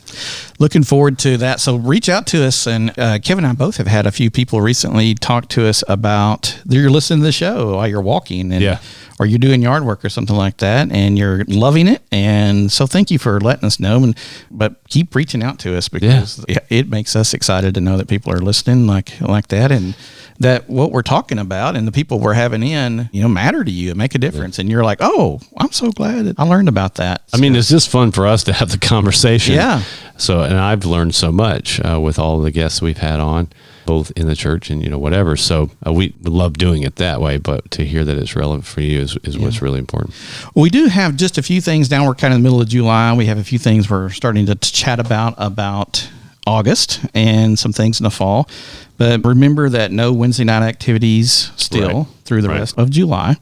[SPEAKER 1] Looking forward to that. So reach out to us, and Kevin and I both have had a few people recently talk to us about you're listening to the show while you're walking and or you're doing yard work or something like that, and you're loving it. And so thank you for letting us know, but keep reaching out to us because it makes us excited to know that people are listening like that, and that what we're talking about and the people we're having in, matter to you and make a difference. And you're like, oh, I'm so glad that I learned about that.
[SPEAKER 4] I mean, it's just fun for us to have the conversation.
[SPEAKER 1] Yeah.
[SPEAKER 4] So, and I've learned so much with all the guests we've had on, both in the church and, whatever. So we love doing it that way, but to hear that it's relevant for you is what's really important.
[SPEAKER 1] Well, we do have just a few things now. We're kind of in the middle of July. We have a few things we're starting to chat about August and some things in the fall. But remember that no Wednesday night activities still through the rest of July.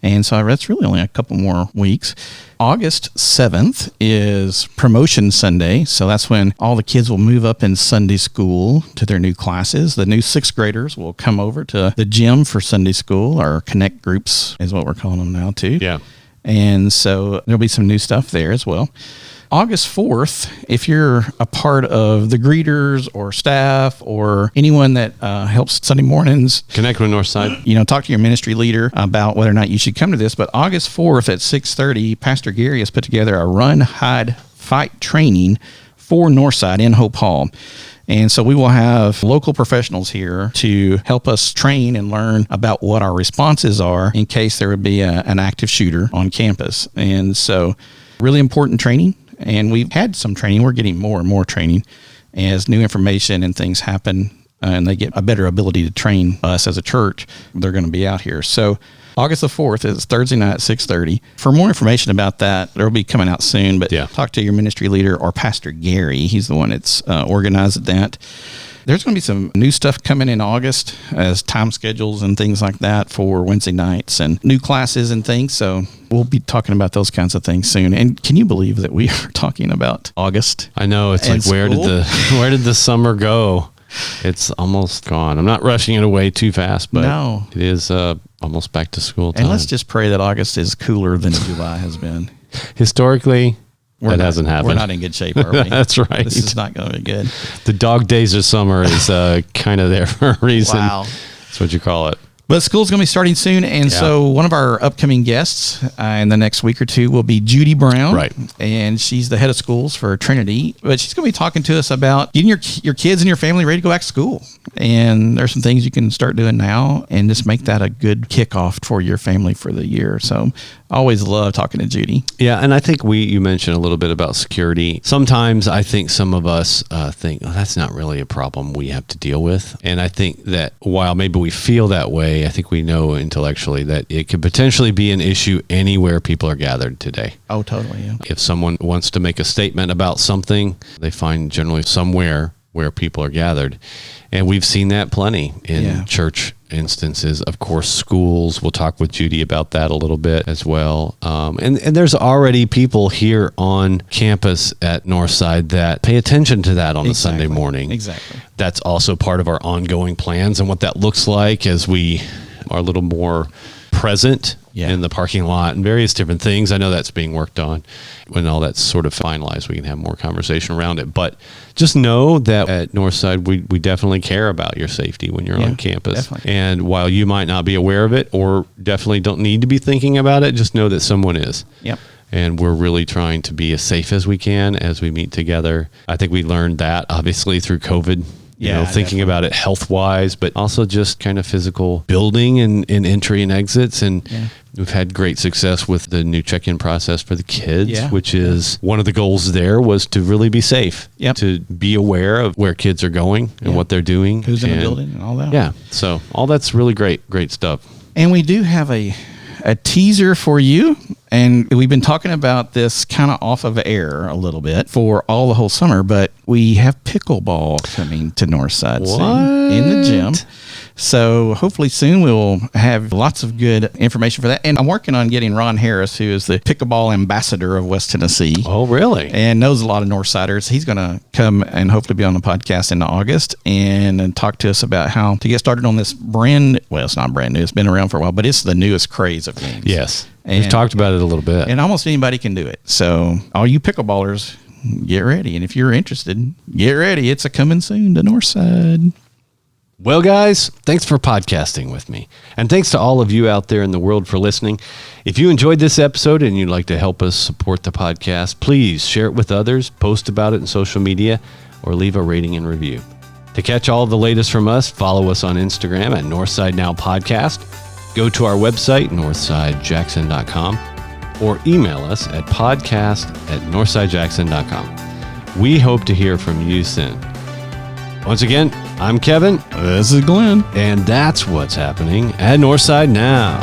[SPEAKER 1] And so that's really only a couple more weeks. August 7th is Promotion Sunday. So that's when all the kids will move up in Sunday school to their new classes. The new sixth graders will come over to the gym for Sunday school, or Connect groups is what we're calling them now too.
[SPEAKER 4] Yeah.
[SPEAKER 1] And so there'll be some new stuff there as well. August 4th, if you're a part of the greeters or staff or anyone that helps Sunday mornings,
[SPEAKER 4] Connect with Northside.
[SPEAKER 1] Talk to your ministry leader about whether or not you should come to this. But August 4th at 6:30, Pastor Gary has put together a run, hide, fight training for Northside in Hope Hall. And so we will have local professionals here to help us train and learn about what our responses are in case there would be an active shooter on campus. And so really important training. And we've had some training. We're getting more and more training as new information and things happen and they get a better ability to train us as a church. They're going to be out here. So August the 4th is Thursday night at 6:30. For more information about that, it'll be coming out soon, but talk to your ministry leader or Pastor Gary. He's the one that's organized that. There's going to be some new stuff coming in August as time schedules and things like that for Wednesday nights and new classes and things. So we'll be talking about those kinds of things soon. And can you believe that we are talking about August?
[SPEAKER 4] I know. It's like, where did the summer go? It's almost gone. I'm not rushing it away too fast, but it is almost back to school time.
[SPEAKER 1] And let's just pray that August is cooler than July has been.
[SPEAKER 4] Historically, that hasn't happened.
[SPEAKER 1] We're not in good shape, are we?
[SPEAKER 4] That's right.
[SPEAKER 1] This is not going to be good.
[SPEAKER 4] The dog days of summer is kind of there for a reason.
[SPEAKER 1] Wow.
[SPEAKER 4] That's what you call it.
[SPEAKER 1] But school's going to be starting soon, and so one of our upcoming guests in the next week or two will be Judy Brown.
[SPEAKER 4] Right.
[SPEAKER 1] And she's the head of schools for Trinity. But she's going to be talking to us about getting your kids and your family ready to go back to school. And there's some things you can start doing now and just make that a good kickoff for your family for the year. So I always love talking to Judy.
[SPEAKER 4] Yeah, and I think you mentioned a little bit about security. Sometimes I think some of us think, that's not really a problem we have to deal with. And I think that while maybe we feel that way, I think we know intellectually that it could potentially be an issue anywhere people are gathered today.
[SPEAKER 1] Oh, totally, yeah.
[SPEAKER 4] If someone wants to make a statement about something, they find generally somewhere where people are gathered. And we've seen that plenty in church instances. Of course, schools. We'll talk with Judy about that a little bit as well. And there's already people here on campus at Northside that pay attention to that on the Sunday morning.
[SPEAKER 1] Exactly.
[SPEAKER 4] That's also part of our ongoing plans and what that looks like as we are a little more present in the parking lot and various different things. I know that's being worked on. When all that's sort of finalized, we can have more conversation around it. But just know that at Northside, we definitely care about your safety when you're on campus.
[SPEAKER 1] Definitely.
[SPEAKER 4] And while you might not be aware of it or definitely don't need to be thinking about it, just know that someone is.
[SPEAKER 1] Yep.
[SPEAKER 4] And we're really trying to be as safe as we can as we meet together. I think we learned that obviously through COVID. Thinking about it health-wise, but also just kind of physical building and entry and exits. And we've had great success with the new check-in process for the kids, which is one of the goals there was to really be safe, to be aware of where kids are going and what they're doing.
[SPEAKER 1] Who's in the building and all that.
[SPEAKER 4] Yeah, so all that's really great stuff.
[SPEAKER 1] And we do have a teaser for you. And we've been talking about this kind of off of air a little bit for all the whole summer, but we have pickleball coming to Northside soon in the gym. So hopefully soon we'll have lots of good information for that. And I'm working on getting Ron Harris, who is the pickleball ambassador of West Tennessee.
[SPEAKER 4] Oh, really?
[SPEAKER 1] And knows a lot of Northsiders. He's going to come and hopefully be on the podcast in August and talk to us about how to get started on this it's not brand new. It's been around for a while, but it's the newest craze of games.
[SPEAKER 4] Yes. We've talked about it a little bit.
[SPEAKER 1] And almost anybody can do it. So all you pickleballers, get ready. And if you're interested, get ready. It's coming soon to Northside.
[SPEAKER 4] Well, guys, thanks for podcasting with me. And thanks to all of you out there in the world for listening. If you enjoyed this episode and you'd like to help us support the podcast, please share it with others, post about it in social media, or leave a rating and review. To catch all of the latest from us, follow us on Instagram at Northside Now Podcast. Go to our website, northsidejackson.com, or email us at podcast@northsidejackson.com. We hope to hear from you soon. Once again, I'm Kevin.
[SPEAKER 1] This is Glenn.
[SPEAKER 4] And that's what's happening at Northside Now.